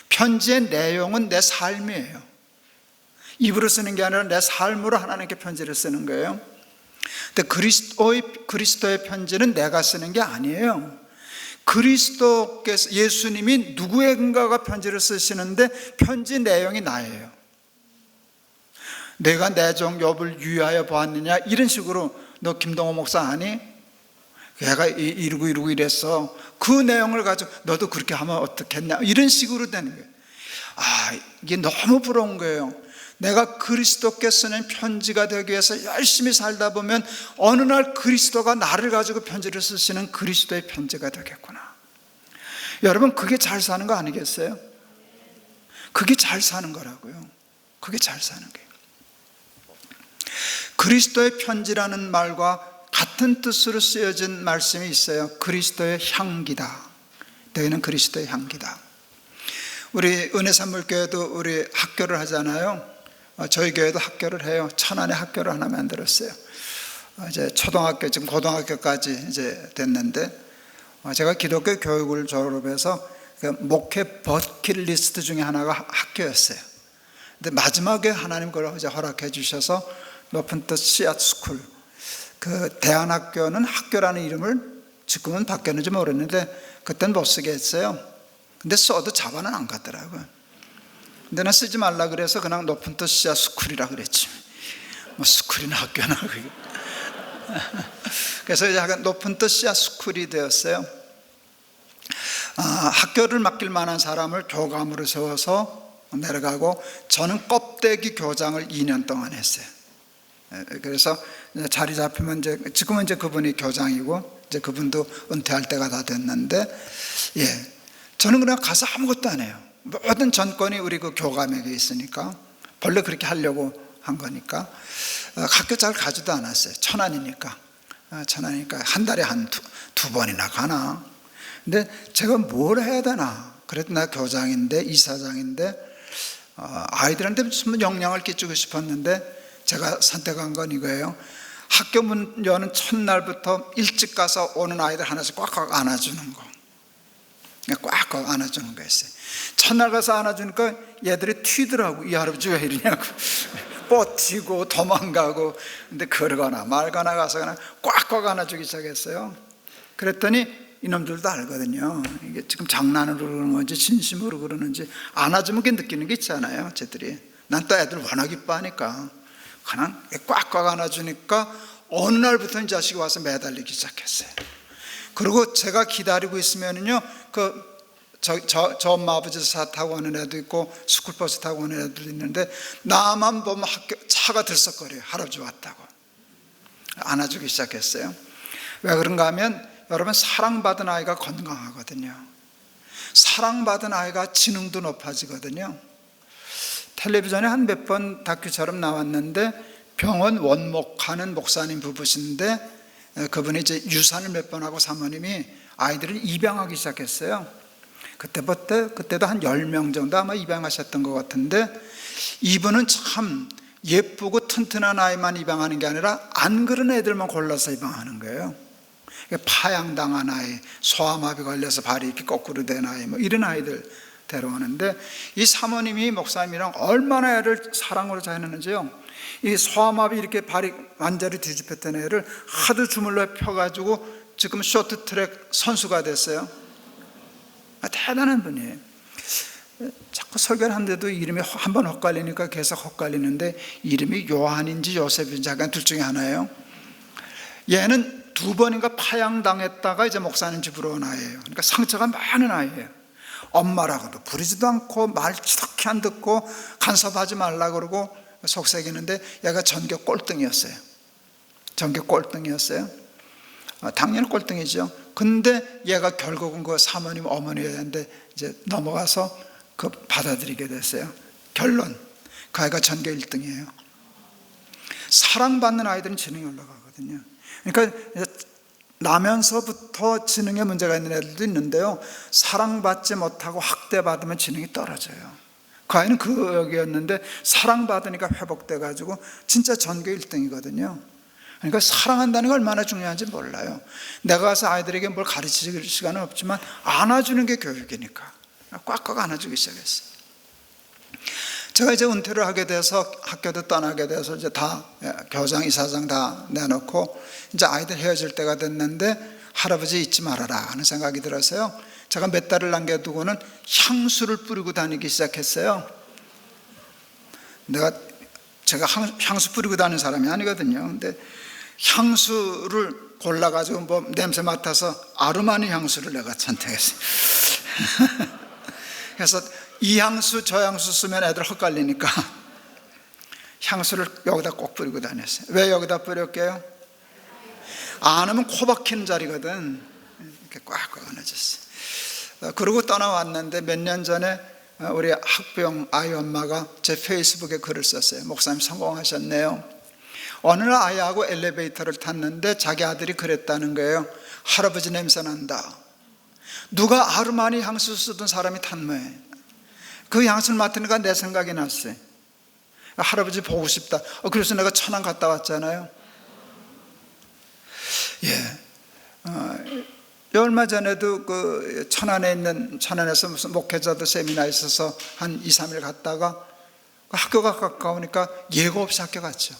편지의 내용은 내 삶이에요. 입으로 쓰는 게 아니라 내 삶으로 하나님께 편지를 쓰는 거예요. 근데 그리스도의 편지는 내가 쓰는 게 아니에요. 그리스도께서, 예수님이 누구에게인가가 편지를 쓰시는데 편지 내용이 나예요. 내가 내 종 욥을 위하여 보았느냐, 이런 식으로 너 김동호 목사 아니? 걔가 이러고 이랬어. 그 내용을 가지고 너도 그렇게 하면 어떻겠냐, 이런 식으로 되는 거예요. 이게 너무 부러운 거예요. 내가 그리스도께 쓰는 편지가 되기 위해서 열심히 살다 보면 어느 날 그리스도가 나를 가지고 편지를 쓰시는 그리스도의 편지가 되겠구나. 여러분, 그게 잘 사는 거 아니겠어요? 그게 잘 사는 거라고요. 그게 잘 사는 거예요. 그리스도의 편지라는 말과 같은 뜻으로 쓰여진 말씀이 있어요. 그리스도의 향기다. 너희는 그리스도의 향기다. 우리 은혜산물교회도 우리 학교를 하잖아요. 저희 교회도 학교를 해요. 천안에 학교를 하나 만들었어요. 이제 초등학교, 지금 고등학교까지 이제 됐는데, 제가 기독교 교육을 졸업해서 목회 버킷리스트 중에 하나가 학교였어요. 근데 마지막에 하나님 그걸 이제 허락해 주셔서 높은 뜻 씨앗 스쿨, 그 대안학교는 학교라는 이름을 지금은 바뀌었는지 모르겠는데 그때는 못 쓰게 했어요. 근데 써도 자반은 안 갔더라고요. 근데 난 쓰지 말라 그래서 그냥 높은 뜻 씨앗 스쿨이라 그랬지. 뭐 스쿨이나 학교나. 그래서 이제 높은 뜻 씨앗 스쿨이 되었어요. 학교를 맡길 만한 사람을 교감으로 세워서 내려가고, 저는 껍데기 교장을 2년 동안 했어요. 그래서 자리 잡히면 이제, 지금은 이제 그분이 교장이고 이제 그분도 은퇴할 때가 다 됐는데, 저는 그냥 가서 아무것도 안 해요. 모든 전권이 우리 그 교감에게 있으니까, 원래 그렇게 하려고 한 거니까. 학교 잘 가지도 않았어요. 천안이니까 한 달에 두 번이나 가나. 근데 제가 뭘 해야 되나. 그래도 나 교장인데, 이사장인데, 아이들한테 무슨 영향을 끼치고 싶었는데 제가 선택한 건 이거예요. 학교 문 여는 첫날부터 일찍 가서 오는 아이들 하나씩 꽉꽉 안아주는 거. 꽉꽉 안아주는 거였어요. 첫날 가서 안아주니까 얘들이 튀더라고. 이 할아버지 왜 이러냐고. 뻗치고 도망가고. 근데 걸거나 말거나 가서 그냥 꽉꽉 안아주기 시작했어요. 그랬더니 이놈들도 알거든요. 이게 지금 장난으로 그러는 건지 진심으로 그러는지. 안아주면 그 느끼는 게 있잖아요, 쟤들이. 난 또 애들 워낙 이뻐하니까 그냥 꽉꽉 안아주니까 어느 날부터 이 자식이 와서 매달리기 시작했어요. 그리고 제가 기다리고 있으면은요, 저 엄마 아버지 차 타고 오는 애도 있고 스쿨버스 타고 오는 애들도 있는데, 나만 보면 차가 들썩거려요. 할아버지 왔다고 안아주기 시작했어요. 왜 그런가 하면, 여러분, 사랑받은 아이가 건강하거든요. 사랑받은 아이가 지능도 높아지거든요. 텔레비전에 한 몇 번 다큐처럼 나왔는데, 병원 원목하는 목사님 부부신데, 그분이 이제 유산을 몇 번 하고 사모님이 아이들을 입양하기 시작했어요. 그때도 한 10명 정도 아마 입양하셨던 것 같은데, 이분은 참 예쁘고 튼튼한 아이만 입양하는 게 아니라 안 그런 애들만 골라서 입양하는 거예요. 파양당한 아이, 소아마비 걸려서 발이 이렇게 거꾸로 된 아이, 뭐 이런 아이들 데려오는데, 이 사모님이 목사님이랑 얼마나 애를 사랑으로 잘했는지요. 이 소아마비 이렇게 발이 완전히 뒤집혔던 애를 하도 주물러 펴가지고 지금 쇼트트랙 선수가 됐어요. 대단한 분이에요. 자꾸 설교를 하는데도 이름이 한번 헛갈리니까 계속 헛갈리는데, 이름이 요한인지 요셉인지 약간 둘 중에 하나예요. 얘는 2번인가 파양당했다가 이제 목사님 집으로 온 아이예요. 그러니까 상처가 많은 아이예요. 엄마라고도 부르지도 않고 말 지독히 안 듣고 간섭하지 말라 그러고 속삭이는데, 얘가 전교 꼴등이었어요. 전교 꼴등이었어요. 당연히 꼴등이죠. 근데 얘가 결국은 그 사모님 어머니였는데 이제 넘어가서 그 받아들이게 됐어요. 결론, 그 아이가 전교 1등이에요. 사랑받는 아이들은 지능이 올라가거든요. 그러니까 나면서부터 지능에 문제가 있는 애들도 있는데요, 사랑받지 못하고 학대받으면 지능이 떨어져요. 그 아이는 그 여기였는데 사랑받으니까 회복돼 가지고 진짜 전교 1등이거든요. 그러니까 사랑한다는 게 얼마나 중요한지 몰라요. 내가 가서 아이들에게 뭘 가르칠 시간은 없지만 안아주는 게 교육이니까 꽉꽉 안아주기 시작했어요. 제가 이제 은퇴를 하게 돼서 학교도 떠나게 돼서 이제 다 교장, 이사장 다 내놓고 이제 아이들 헤어질 때가 됐는데, 할아버지 잊지 말아라 하는 생각이 들어서요, 제가 몇 달을 남겨두고는 향수를 뿌리고 다니기 시작했어요. 제가 향수 뿌리고 다니는 사람이 아니거든요. 근데 향수를 골라가지고 뭐 냄새 맡아서 아르마니 향수를 내가 선택했어요. 그래서 이 향수 저 향수 쓰면 애들 헛갈리니까 향수를 여기다 꼭 뿌리고 다녔어요. 왜 여기다 뿌렸게요? 안 하면 코 박히는 자리거든. 이렇게 꽉꽉 안아줬어요. 그러고 떠나왔는데, 몇 년 전에 우리 학부형 아이 엄마가 제 페이스북에 글을 썼어요. 목사님 성공하셨네요. 어느 날 아이하고 엘리베이터를 탔는데 자기 아들이 그랬다는 거예요. 할아버지 냄새 난다. 누가 아르마니 향수 쓰던 사람이 탄모에 그 향수를 맡으니까 내 생각이 났어요. 할아버지 보고 싶다. 그래서 내가 천안 갔다 왔잖아요. 얼마 전에도 그 천안에서 무슨 목회자들 세미나 있어서 한 2, 3일 갔다가 학교가 가까우니까 예고 없이 학교 갔죠.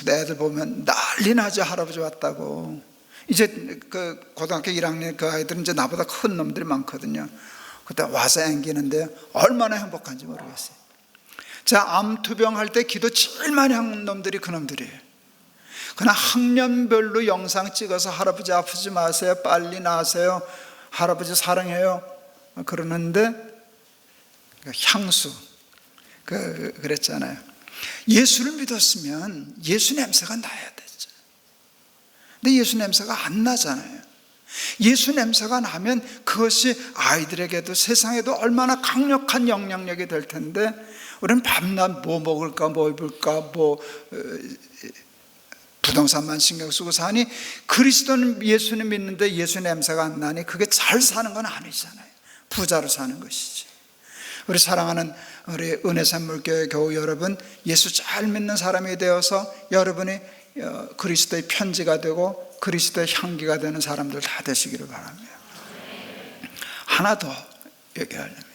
내 애들 보면 난리 나죠. 할아버지 왔다고. 이제 그 고등학교 1학년 그 아이들은 이제 나보다 큰 놈들이 많거든요. 그때 와서 앵기는데 얼마나 행복한지 모르겠어요. 제가 암투병 할 때 기도 제일 많이 한 놈들이 그 놈들이에요. 그냥 학년별로 영상 찍어서 할아버지 아프지 마세요, 빨리 나으세요, 할아버지 사랑해요 그러는데, 향수 그랬잖아요. 예수를 믿었으면 예수 냄새가 나야 되죠. 근데 예수 냄새가 안 나잖아요. 예수 냄새가 나면 그것이 아이들에게도 세상에도 얼마나 강력한 영향력이 될 텐데, 우리는 밤낮 뭐 먹을까, 뭐 입을까, 부동산만 신경 쓰고 사니, 그리스도는 예수님 믿는데 예수 냄새가 안 나니 그게 잘 사는 건 아니잖아요. 부자로 사는 것이지. 우리 사랑하는 우리 은혜샘물교회 교우 여러분, 예수 잘 믿는 사람이 되어서 여러분이 그리스도의 편지가 되고 그리스도의 향기가 되는 사람들 다 되시기를 바랍니다. 하나 더 얘기하렵니다.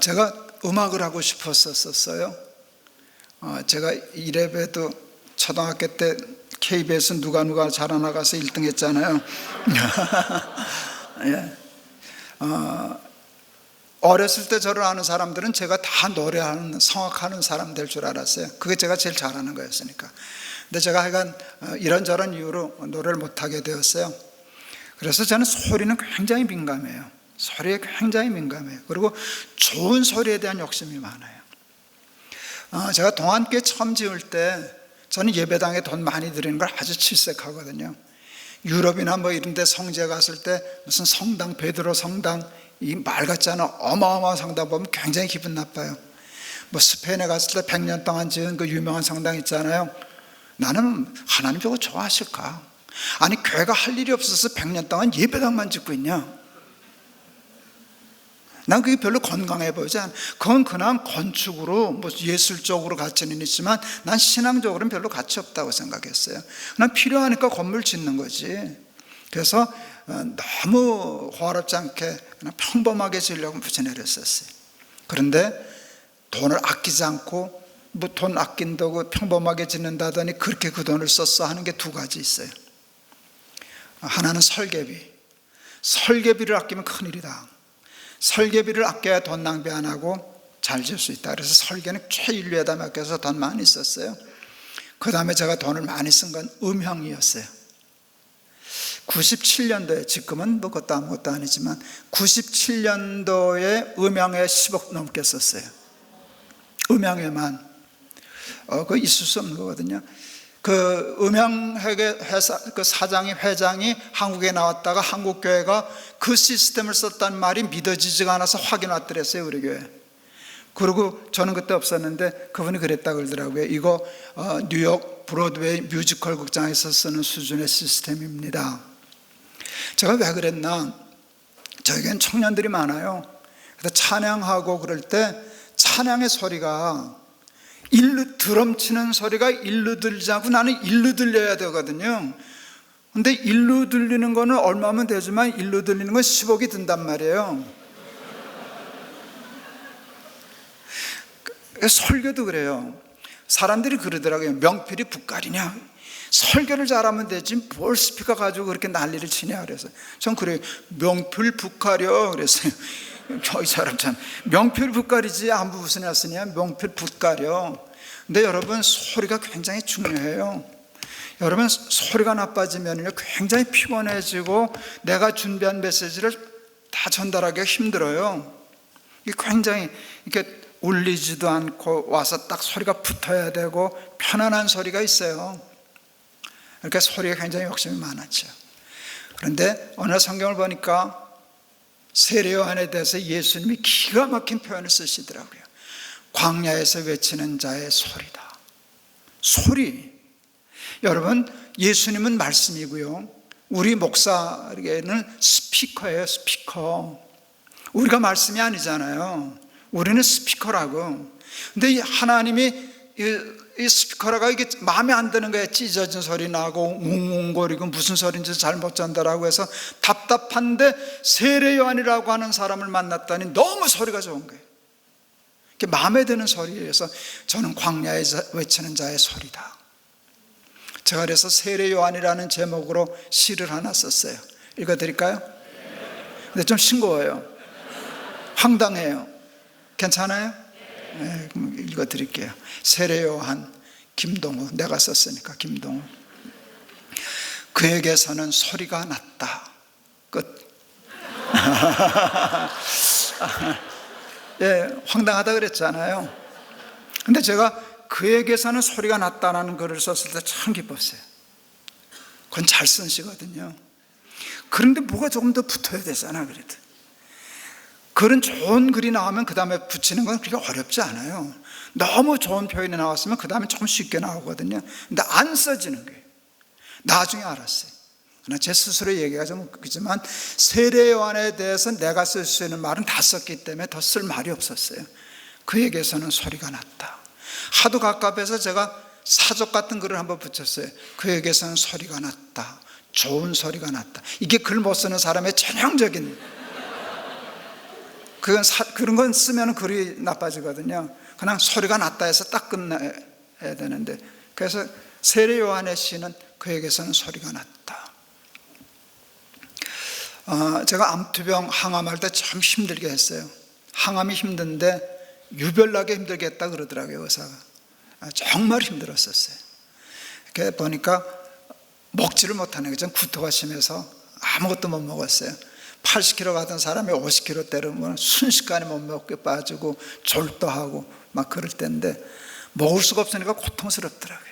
제가 음악을 하고 싶었었어요. 제가 이래봬도 초등학교 때 KBS 누가 자라나가서 1등 했잖아요. 예. 어렸을 때 저를 아는 사람들은 제가 다 노래하는, 성악하는 사람 될 줄 알았어요. 그게 제가 제일 잘하는 거였으니까. 근데 제가 하여간 이런저런 이유로 노래를 못하게 되었어요. 그래서 저는 소리는 굉장히 민감해요. 소리에 굉장히 민감해요. 그리고 좋은 소리에 대한 욕심이 많아요. 제가 동안교회 처음 지을 때 저는 예배당에 돈 많이 드리는 걸 아주 질색하거든요. 유럽이나 뭐 이런 데 성지에 갔을 때 무슨 성당, 베드로 성당, 이 말 같지 않은 어마어마한 성당 보면 굉장히 기분 나빠요. 뭐 스페인에 갔을 때 100년 동안 지은 그 유명한 성당 있잖아요. 나는 하나님 저거 좋아하실까? 아니, 교회가 할 일이 없어서 100년 동안 예배당만 짓고 있냐? 난 그게 별로 건강해 보이지 않아. 그건 그냥 건축으로 뭐 예술적으로 가치는 있지만 난 신앙적으로는 별로 가치 없다고 생각했어요. 난 필요하니까 건물 짓는 거지. 그래서 너무 호화롭지 않게 그냥 평범하게 지으려고 부채내를 했었어요. 그런데 돈을 아끼지 않고 뭐 돈 아낀다고 평범하게 짓는다더니 그렇게 그 돈을 썼어 하는 게 두 가지 있어요. 하나는 설계비. 설계비를 아끼면 큰일이다. 설계비를 아껴야 돈 낭비 안 하고 잘 지을 수 있다. 그래서 설계는 최인류에다 맡겨서 돈 많이 썼어요. 그 다음에 제가 돈을 많이 쓴 건 음향이었어요. 97년도에, 지금은 뭐 그것도 아무것도 아니지만 97년도에 음향에 10억 넘게 썼어요. 음향에만. 그거 있을 수 없는 거거든요. 그 음향회사 그 회장이 한국에 나왔다가 한국교회가 그 시스템을 썼다는 말이 믿어지지가 않아서 확인 왔더랬어요, 우리 교회. 그리고 저는 그때 없었는데 그분이 그랬다 그러더라고요. 이거 뉴욕 브로드웨이 뮤지컬 극장에서 쓰는 수준의 시스템입니다. 제가 왜 그랬나? 저에겐 청년들이 많아요. 그래서 찬양하고 그럴 때 찬양의 소리가 드럼 치는 소리가 일로 들리지 않고 나는 일로 들려야 되거든요. 근데 일로 들리는 거는 얼마면 되지만 일로 들리는 건 10억이 든단 말이에요. 설교도 그래요. 사람들이 그러더라고요. 명필이 북갈이냐? 설교를 잘하면 되지 뭘 스피커 가지고 그렇게 난리를 치냐 그래서 전 그래요. 명필 북갈이요 그랬어요. 이 사람 참 명필 북갈이지 아무 무슨 했으냐 명필 북갈이요. 근데 여러분 소리가 굉장히 중요해요. 여러분 소리가 나빠지면요 굉장히 피곤해지고 내가 준비한 메시지를 다 전달하기가 힘들어요. 이게 굉장히 이렇게 울리지도 않고 와서 딱 소리가 붙어야 되고 편안한 소리가 있어요. 그러니까 소리에 굉장히 욕심이 많았죠. 그런데 어느 성경을 보니까 세례 요한에 대해서 예수님이 기가 막힌 표현을 쓰시더라고요. 광야에서 외치는 자의 소리다. 소리. 여러분 예수님은 말씀이고요, 우리 목사에게는 스피커예요. 스피커. 우리가 말씀이 아니잖아요. 우리는 스피커라고. 근데 하나님이 이 스피커라가 이게 마음에 안 드는 거예요. 찢어진 소리 나고 웅웅거리고 무슨 소리인지 잘 못 전달하고 해서 답답한데 세례 요한이라고 하는 사람을 만났더니 너무 소리가 좋은 거예요. 마음에 드는 소리에서 저는 광야에서 외치는 자의 소리다. 제가 그래서 세례 요한이라는 제목으로 시를 하나 썼어요. 읽어드릴까요? 근데 좀 싱거워요. 황당해요. 괜찮아요? 네, 읽어드릴게요. 세례 요한 김동우, 내가 썼으니까 김동우. 그에게서는 소리가 났다. 끝. 예, 황당하다 그랬잖아요. 근데 제가 그에게서는 소리가 났다라는 글을 썼을 때 참 기뻤어요. 그건 잘 쓴 시거든요. 그런데 뭐가 조금 더 붙어야 되잖아. 그래도 그런 좋은 글이 나오면 그 다음에 붙이는 건 그렇게 어렵지 않아요. 너무 좋은 표현이 나왔으면 그 다음에 조금 쉽게 나오거든요. 근데 안 써지는 거예요. 나중에 알았어요. 그러나 제 스스로 얘기가 좀 그렇지만 세례 요한에 대해서 내가 쓸 수 있는 말은 다 썼기 때문에 더 쓸 말이 없었어요. 그에게서는 소리가 났다. 하도 갑갑해서 제가 사족 같은 글을 한번 붙였어요. 그에게서는 소리가 났다. 좋은 소리가 났다. 이게 글 못 쓰는 사람의 전형적인, 그런 건 쓰면 글이 나빠지거든요. 그냥 소리가 났다 해서 딱 끝내야 되는데, 그래서 세례 요한의 시는 그에게서는 소리가 났다. 제가 암투병 항암할 때 참 힘들게 했어요. 항암이 힘든데 유별나게 힘들게 했다 그러더라고요, 의사가. 정말 힘들었었어요. 이렇게 보니까 먹지를 못하는 거죠. 구토가 심해서 아무것도 못 먹었어요. 80kg 가던 사람이 50kg 때리면 순식간에 못 먹게 빠지고 졸도하고 막 그럴 때인데 먹을 수가 없으니까 고통스럽더라고요.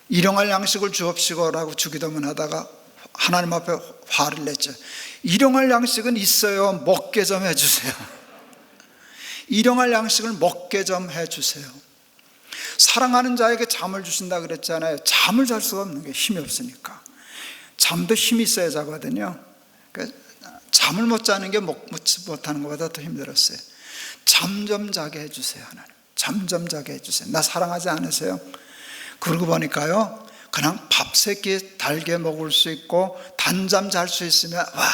일용할 양식을 주옵시고라고 주기도문 하다가 하나님 앞에 화를 냈죠. 일용할 양식은 있어요. 먹게 좀 해주세요. 일용할 양식을 먹게 좀 해주세요. 사랑하는 자에게 잠을 주신다 그랬잖아요. 잠을 잘 수가 없는 게 힘이 없으니까. 잠도 힘이 있어야 자거든요. 그러니까 잠을 못 자는 게 먹지 못하는 것보다 더 힘들었어요. 잠 좀 자게 해주세요. 하나님, 잠 좀 자게 해주세요. 나 사랑하지 않으세요? 그러고 보니까요, 그냥 밥 세 끼 달게 먹을 수 있고 단잠 잘 수 있으면 와,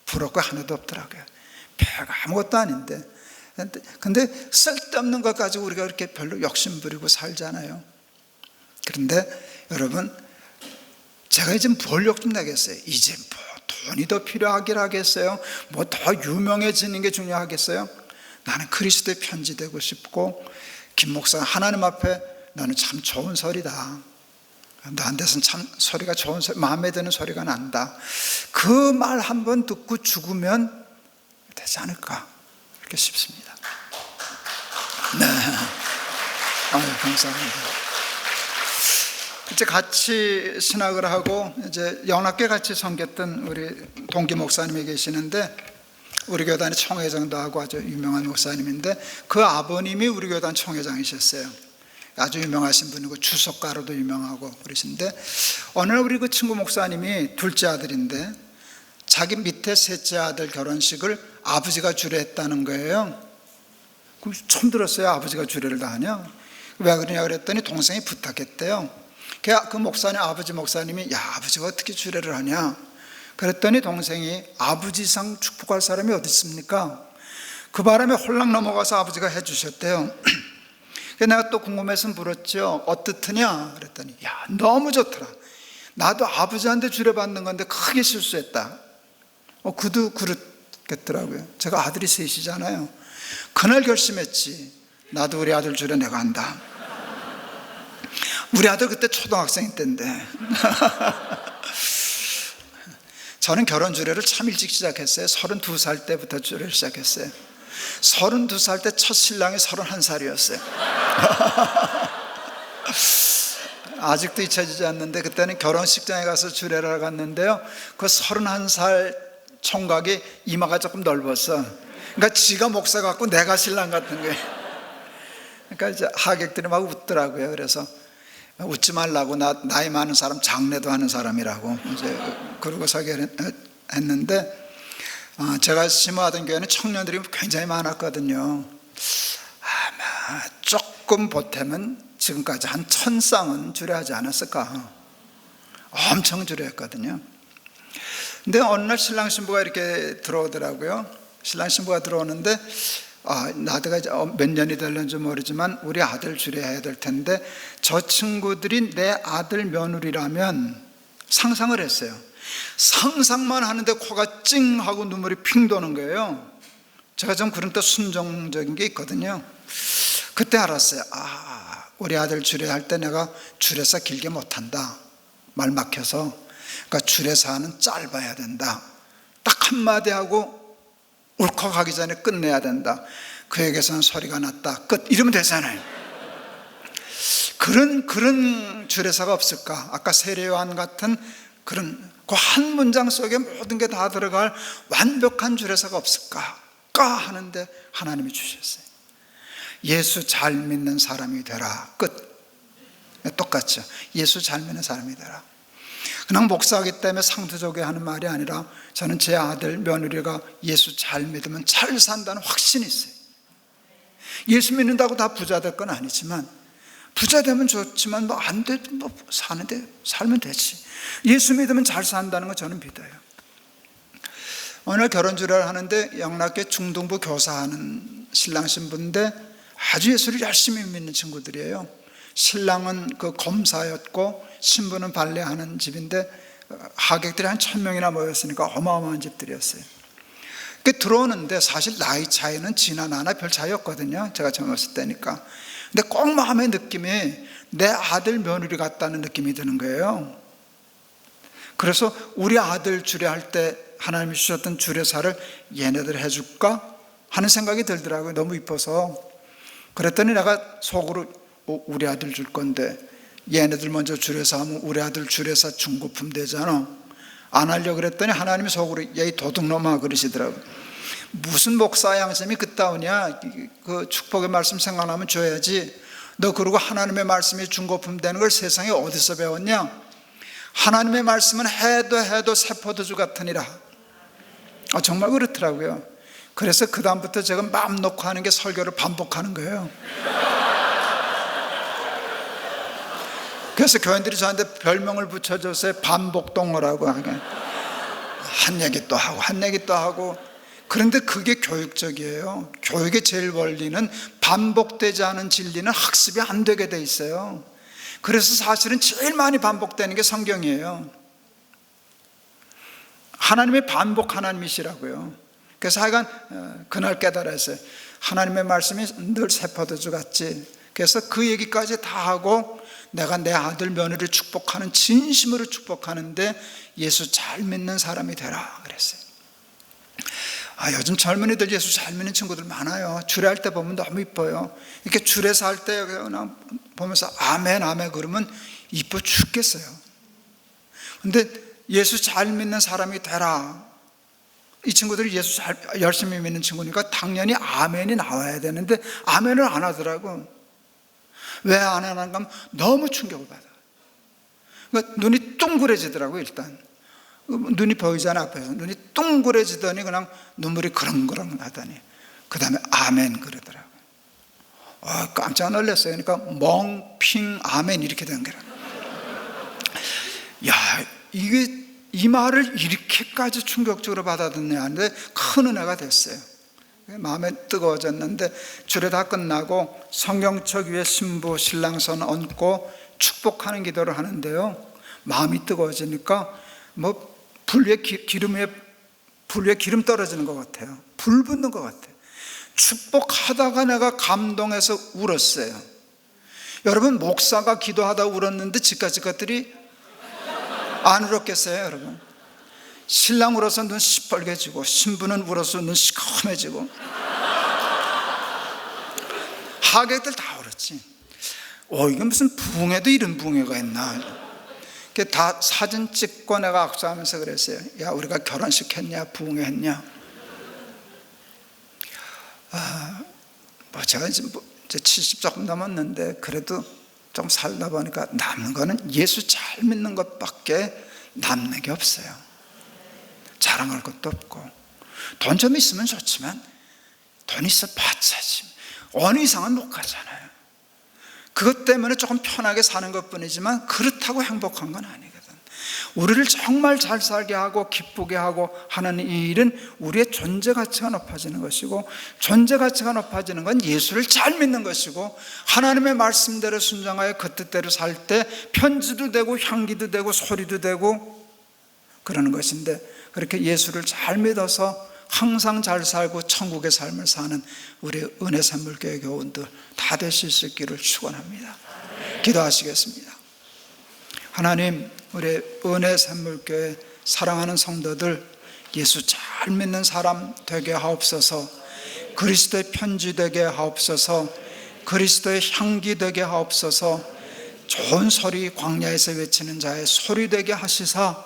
부러울 거 하나도 없더라고요. 별거 아무것도 아닌데. 근데 쓸데없는 것 가지고 우리가 그렇게 별로 욕심 부리고 살잖아요. 그런데 여러분, 제가 이제 뭘 욕심 내겠어요? 이제 뭐 돈이 더 필요하긴 하겠어요? 뭐 더 유명해지는 게 중요하겠어요? 나는 그리스도의 편지되고 싶고, 김 목사가 하나님 앞에 너는 참 좋은 소리다, 나한테서는 참 소리가 좋은 소리, 마음에 드는 소리가 난다, 그 말 한 번 듣고 죽으면 되지 않을까 그렇게 싶습니다. 네, 감사합니다. 이제 같이 신학을 하고 이제 영락교회 같이 섬겼던 우리 동기 목사님이 계시는데, 우리 교단 총회장도 하고 아주 유명한 목사님인데, 그 아버님이 우리 교단 총회장이셨어요. 아주 유명하신 분이고 주석가로도 유명하고 그러신데, 어느 날 우리 그 친구 목사님이 둘째 아들인데 자기 밑에 셋째 아들 결혼식을 아버지가 주례했다는 거예요. 그럼 처음 들었어요. 아버지가 주례를 다 하냐? 왜 그러냐 그랬더니 동생이 부탁했대요. 그 목사님, 아버지 목사님이, 야, 아버지가 어떻게 주례를 하냐? 그랬더니 동생이, 아버지상 축복할 사람이 어디 있습니까? 그 바람에 홀랑 넘어가서 아버지가 해주셨대요. 내가 또 궁금해서 물었죠. 어떻느냐? 그랬더니, 야, 너무 좋더라. 나도 아버지한테 주례받는 건데 크게 실수했다. 그도 그렇겠더라고요. 제가 아들이 셋이잖아요. 그날 결심했지. 나도 우리 아들 주례 내가 한다. 우리 아들 그때 초등학생 때인데 저는 결혼 주례를 참 일찍 시작했어요. 32살 때부터 주례를 시작했어요. 32살 때 첫 신랑이 31살이었어요. 아직도 잊혀지지 않는데, 그때는 결혼식장에 가서 주례를 갔는데요, 그 31살 총각이 이마가 조금 넓었어. 그러니까 지가 목사 같고 내가 신랑 같은 거예요. 그러니까 이제 하객들이 막 웃더라고요. 그래서 웃지 말라고, 나이 많은 사람 장례도 하는 사람이라고 이제 그러고 서게 했는데, 제가 심호하던 교회는 청년들이 굉장히 많았거든요. 아마 조금 보태면 지금까지 한 1000쌍은 주례하지 않았을까. 엄청 주례했거든요. 근데 어느 날 신랑 신부가 이렇게 들어오더라고요. 신랑 신부가 들어오는데, 나이가 몇 년이 될는지 모르지만 우리 아들 주례해야 될 텐데, 저 친구들이 내 아들 며느리라면 상상을 했어요. 상상만 하는데 코가 찡 하고 눈물이 핑 도는 거예요. 제가 좀 그런 때 순종적인 게 있거든요. 그때 알았어요. 우리 아들 주례할 때 내가 주례사 길게 못한다. 말 막혀서. 그러니까 주례사는 짧아야 된다. 딱 한마디 하고 울컥하기 전에 끝내야 된다. 그에게서는 소리가 났다. 끝. 이러면 되잖아요. 그런 주례사가 없을까? 아까 세례요한 같은 그런 그 한 문장 속에 모든 게 다 들어갈 완벽한 주례사가 없을까 하는데 하나님이 주셨어요. 예수 잘 믿는 사람이 되라. 끝. 똑같죠. 예수 잘 믿는 사람이 되라. 그냥 목사하기 때문에 상투적에 하는 말이 아니라 저는 제 아들 며느리가 예수 잘 믿으면 잘 산다는 확신이 있어요. 예수 믿는다고 다 부자 될 건 아니지만, 부자 되면 좋지만 뭐 안 돼, 뭐 사는데 살면 되지. 예수 믿으면 잘 산다는 거 저는 믿어요. 오늘 결혼 주례를 하는데 영락교 중등부 교사하는 신랑 신부인데 아주 예수를 열심히 믿는 친구들이에요. 신랑은 그 검사였고 신부는 발레하는 집인데 하객들이 한 1000명이나 모였으니까 어마어마한 집들이었어요. 들어오는데 사실 나이 차이는 지나 나나 별 차이 없거든요. 제가 젊었을 때니까. 근데 꼭 마음의 느낌이 내 아들 며느리 같다는 느낌이 드는 거예요. 그래서 우리 아들 주례할 때 하나님이 주셨던 주례사를 얘네들 해줄까 하는 생각이 들더라고요. 너무 이뻐서. 그랬더니 내가 속으로 우리 아들 줄 건데 얘네들 먼저 주례사 하면 우리 아들 주례사 중고품 되잖아. 안 하려고 그랬더니 하나님이 속으로 얘 도둑놈아 그러시더라고요. 무슨 목사 양심이 그따위냐. 그 축복의 말씀 생각나면 줘야지. 너 그러고 하나님의 말씀이 중고품 되는 걸 세상에 어디서 배웠냐. 하나님의 말씀은 해도 세포도주 같으니라. 정말 그렇더라고요. 그래서 그 다음부터 제가 마음 놓고 하는 게 설교를 반복하는 거예요. 그래서 교인들이 저한테 별명을 붙여줬어요. 반복동어라고. 한 얘기 또 하고 한 얘기 또 하고. 그런데 그게 교육적이에요. 교육의 제일 원리는 반복되지 않은 진리는 학습이 안 되게 돼 있어요. 그래서 사실은 제일 많이 반복되는 게 성경이에요. 하나님의 반복 하나님이시라고요. 그래서 하여간 그날 깨달았어요. 하나님의 말씀이 늘 세포도주 같지. 그래서 그 얘기까지 다 하고 내가 내 아들 며느리를 축복하는, 진심으로 축복하는데 예수 잘 믿는 사람이 되라 그랬어요. 요즘 젊은이들 예수 잘 믿는 친구들 많아요. 주례할 때 보면 너무 이뻐요. 이렇게 주례사 할 때 그냥 보면서 아멘 아멘 그러면 이뻐 죽겠어요. 근데 예수 잘 믿는 사람이 되라. 이 친구들이 예수 잘 열심히 믿는 친구니까 당연히 아멘이 나와야 되는데 아멘을 안 하더라고. 왜 안 하는가 하면 너무 충격을 받아. 그러니까 눈이 둥그레지더라고. 일단 눈이 보이잖아. 앞에서 눈이 둥그레지더니 그냥 눈물이 그렁그렁 하더니 그 다음에 아멘 그러더라고. 깜짝 놀랐어요. 그러니까 멍핑 아멘 이렇게 된 거라. 이게 이 말을 이렇게까지 충격적으로 받아듣냐 하는데 큰 은혜가 됐어요. 마음에 뜨거워졌는데 주례 다 끝나고 성경책 위에 신부 신랑선 얹고 축복하는 기도를 하는데요, 마음이 뜨거워지니까 뭐 불 위에 기름 떨어지는 것 같아요. 불 붙는 것 같아요. 축복하다가 내가 감동해서 울었어요. 여러분, 목사가 기도하다 울었는데 집까지 것들이 안 울었겠어요? 여러분, 신랑 울어서 눈 시뻘개지고 신부는 울어서 눈 시커매지고 하객들 다 울었지. 이게 무슨 부흥회도 이런 부흥회가 있나. 다 사진 찍고 내가 악수하면서 그랬어요. 야, 우리가 결혼식 했냐 부흥회 했냐. 제가 이제 70 조금 넘었는데 그래도 좀 살다 보니까 남는 거는 예수 잘 믿는 것밖에 남는 게 없어요. 자랑할 것도 없고. 돈 좀 있으면 좋지만 돈 있어 봤자지 어느 이상은 못 가잖아요. 그것 때문에 조금 편하게 사는 것뿐이지만 그렇다고 행복한 건 아니거든. 우리를 정말 잘 살게 하고 기쁘게 하고 하는 이 일은 우리의 존재 가치가 높아지는 것이고, 존재 가치가 높아지는 건 예수를 잘 믿는 것이고, 하나님의 말씀대로 순종하여 그 뜻대로 살 때 편지도 되고 향기도 되고 소리도 되고 그러는 것인데, 그렇게 예수를 잘 믿어서 항상 잘 살고 천국의 삶을 사는 우리 은혜샘물교회 교원들 다 되실 수 있기를 축원합니다. 기도하시겠습니다. 하나님, 우리 은혜샘물교회 사랑하는 성도들 예수 잘 믿는 사람 되게 하옵소서. 그리스도의 편지 되게 하옵소서. 그리스도의 향기 되게 하옵소서. 좋은 소리, 광야에서 외치는 자의 소리 되게 하시사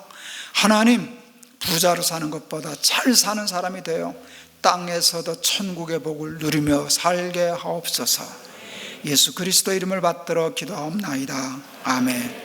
하나님, 부자로 사는 것보다 잘 사는 사람이 되어 땅에서도 천국의 복을 누리며 살게 하옵소서. 예수 그리스도 이름을 받들어 기도하옵나이다. 아멘.